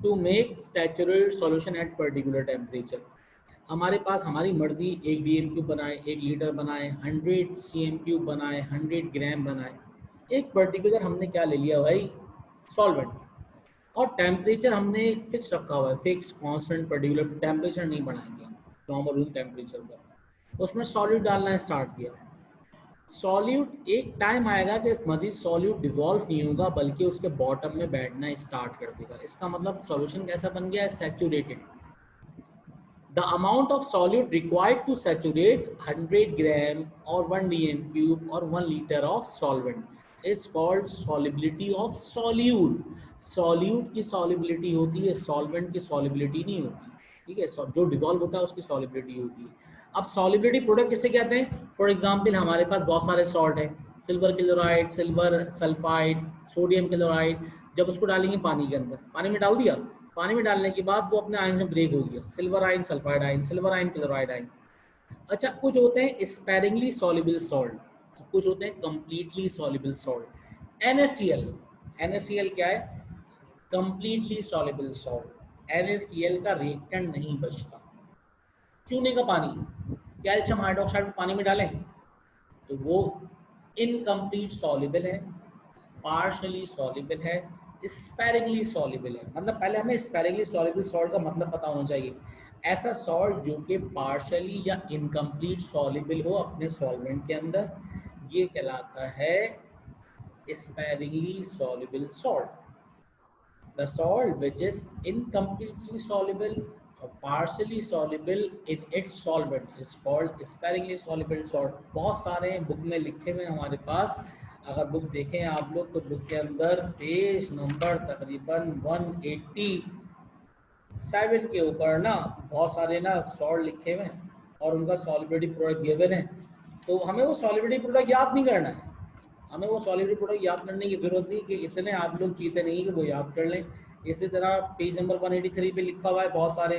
to make saturated solution at particular temperature. हमारे पास हमारी मर्जी 1 डीएम क्यूब बनाए, 1 लीटर बनाए, 100 सीएम क्यूब बनाए, 100 ग्राम बनाए, एक पर्टिकुलर हमने क्या ले लिया भाई, सॉल्वेंट, और टेम्परेचर हमने फिक्स रखा हुआ है, फिक्स कांस्टेंट पर्टिकुलर टेम्परेचर नहीं बढ़ाएंगे, नॉर्मल रूम टेम्परेचर पर उसमें सॉल्यूट डालना स्टार्ट किया। सॉल्यूट एक टाइम आएगा कि मजीद सॉल्यूट डिवॉल्व नहीं होगा बल्कि उसके बॉटम में बैठना स्टार्ट कर देगा। इसका मतलब सॉल्यूशन कैसा बन गया है, saturated. The amount of solute required to saturate 100 gram और 1 डीएम क्यूब और 1 litre of solvent is called solubility of solute. Solute की सॉल्युबिलिटी होती है, सॉल्वेंट की सॉल्युबिलिटी नहीं होती। ठीक है, जो डिवॉल्व होता है उसकी सॉल्युबिलिटी होती है। अब सॉल्युबिलिटी प्रोडक्ट किसे कहते हैं? फॉर एग्जांपल हमारे पास बहुत सारे सॉल्ट है, silver chloride, silver sulphide, sodium chloride. जब उसको डालेंगे पानी के अंदर, पानी में डाल दिया, पानी में डालने के बाद वो अपने आयन से ब्रेक हो गया, silver ion, sulphide ion, silver ion, chloride ion. अच्छा, कुछ होते हैं स्पेरिंगली सॉल्युबल सॉल्ट, कुछ होते हैं completely soluble salt. NaCl, NaCl क्या है? Completely soluble salt. NaCl का रिएक्टेंट नहीं बचता। चूने का पानी, कैल्शियम हाइड्रोक्साइड पानी में डालें तो वो इनकम्प्लीट सॉल्युबल है, पार्शली सॉल्युबल है, स्पेरिंगली सॉल्युबल है। मतलब पहले हमें स्पेरिंगली सॉल्युबल सॉल्ट का मतलब पता होना चाहिए। ऐसा सॉल्ट जो कि पार्शली या इनकम्प्लीट सॉल्युबल हो अपने सॉल्वेंट के अंदर, ये कहलाता है sparingly soluble salt. The salt which is incompletely soluble or partially soluble in its solvent is called sparingly soluble salt। बहुत सारे बुक में लिखे हुए हमारे पास, अगर बुक देखें आप लोग तो बुक के अंदर पेज नंबर तकरीबन 187 के ऊपर ना बहुत सारे ना सॉल्ट लिखे हुए हैं और उनका सॉल्युबिलिटी प्रोडक्ट गिवन है। तो हमें वो सॉल्युबिलिटी प्रोडक्ट याद नहीं करना है, हमें वो सॉल्युबिलिटी प्रोडक्ट याद करने की जरूरत नहीं कि इतने आप लोग चीज़ें नहीं कि वो याद कर लें। इसी तरह पेज नंबर 183 पे लिखा हुआ है बहुत सारे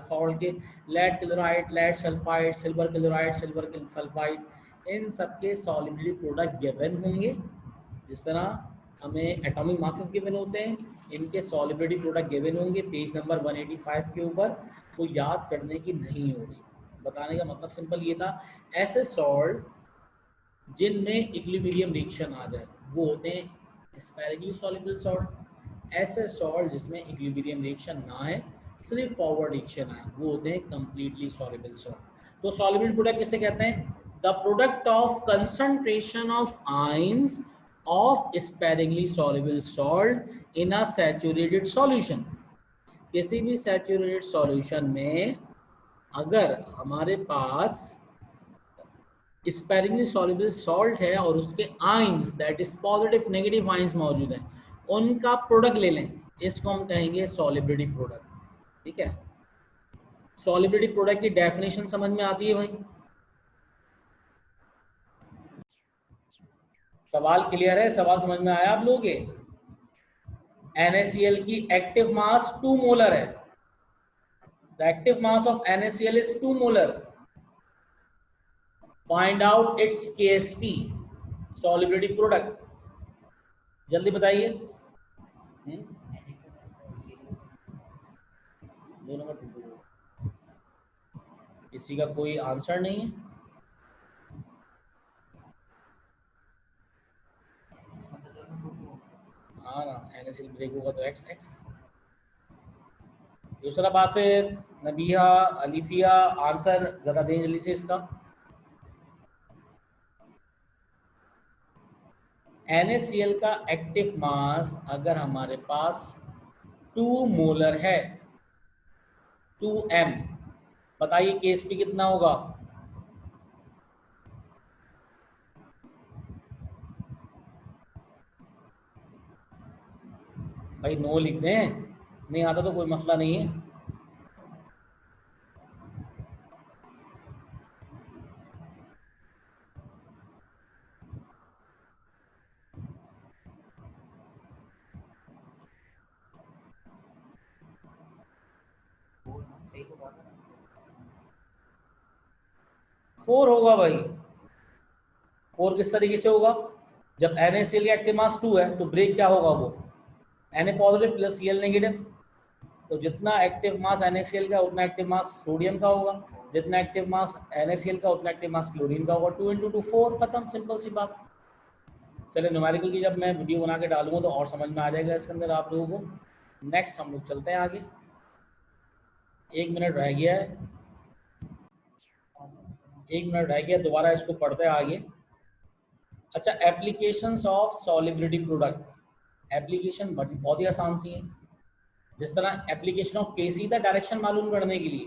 सॉल्ट के, lead chloride, lead sulphide, silver chloride, silver sulphide, इन सबके सॉल्युबिलिटी प्रोडक्ट गिवन होंगे। जिस तरह हमें एटॉमिक मासेस गिवन होते हैं, इनके सॉल्युबिलिटी प्रोडक्ट गिवन होंगे पेज नंबर 185 के ऊपर। तो याद करने की नहीं होगी। बताने का मतलब सिंपल ये था, ऐसे सॉल्ट जिनमें इक्विलिब्रियम रिएक्शन आ जाए वो होते हैं स्पेरिंगली सॉल्युबल सॉल्ट। ऐसे सॉल्ट जिसमें इक्विलिब्रियम रिएक्शन ना है, सिर्फ फॉरवर्ड रिएक्शन आए, वो होते हैं कंप्लीटली सॉल्युबल सॉल्ट। तो सॉल्युबल प्रोडक्ट किसे कहते हैं? The product of concentration of ions of sparingly soluble salt in a saturated solution. किसी भी सैचुरेटेड सॉल्यूशन में अगर हमारे पास स्पेरिंगली सॉल्युबल सॉल्ट है और उसके ions, that is positive negative ions मौजूद हैं, उनका प्रोडक्ट ले लें, इसको हम कहेंगे सॉल्युबिलिटी प्रोडक्ट। ठीक है, सॉल्युबिलिटी प्रोडक्ट की डेफिनेशन समझ में आती है भाई? सवाल क्लियर है? सवाल समझ में आया आप लोगों के? NaCl की एक्टिव मास 2 मोलर है। The active mass of NaCl is 2 molar. Find out it's Ksp, solubility product, जल्दी बताइए। दो नंबर किसी का कोई आंसर नहीं है? हाँ ना, NaCl ब्रेक होगा तो एक्स एक्स। दूसरा बासित, नबिया, अलीफिया, आंसर जरा दें जल्दी से इसका। NaCl का एक्टिव मास अगर हमारे पास 2 मोलर है, 2m, बताइए Ksp कितना होगा? भाई नो लिख दें, नहीं आता तो कोई मसला नहीं है। फोर होगा भाई। फोर किस तरीके से होगा, जब NaCl का एक्टिव मास 2 है तो ब्रेक क्या होगा, वो Na positive plus Cl negative. तो जितना एक्टिव मास NaCl का उतना एक्टिव मास सोडियम का होगा, जितना एक्टिव मास NaCl का उतना एक्टिव मास क्लोरीन का होगा। 2 × 2 4, खत्म, सिंपल सी बात। चलिए न्यूमेरिकल की जब मैं वीडियो बना के डालूंगा तो और समझ में आ जाएगा इसके अंदर आप लोगों को। नेक्स्ट हम लोग चलते हैं आगे, 1 मिनट रह गया है, 1 मिनट रह गया, दोबारा इसको पढ़ते हैं आगे। अच्छा, applications of solubility product. Application बहुत ही आसान सी है। जिस तरह एप्लीकेशन ऑफ केसी था डायरेक्शन मालूम करने के लिए,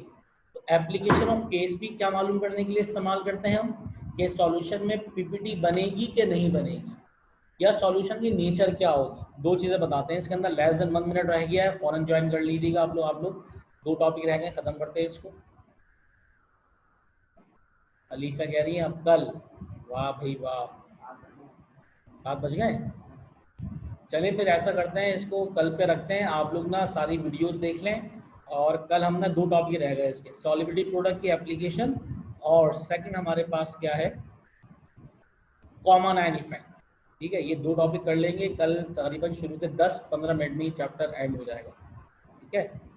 तो एप्लीकेशन ऑफ केस भी क्या मालूम करने के लिए इस्तेमाल करते हैं हम, कि सॉल्यूशन में पीपीटी बनेगी कि नहीं बनेगी, या सॉल्यूशन की नेचर क्या होगी। दो चीजें बताते हैं इसके अंदर। लेस देन 1 मिनट रह गया है, फौरन ज्वाइन कर लीजिएगा आप लोग। 2 टॉपिक रह गए, खत्म करते हैं इसको। अलीफा कह रही है अब कल, वाह भाई वाह, 7 बज गए। चलिए फिर ऐसा करते हैं, इसको कल पे रखते हैं। आप लोग ना सारी वीडियोस देख लें, और कल हम ना 2 टॉपिक रह गए इसके, सॉलिबिलिटी प्रोडक्ट की एप्लीकेशन, और सेकंड हमारे पास क्या है, कॉमन आयन इफेक्ट। ठीक है, ये 2 टॉपिक कर लेंगे कल, तकरीबन शुरू के 10-15 मिनट में ही चैप्टर एंड हो जाएगा। ठीक है।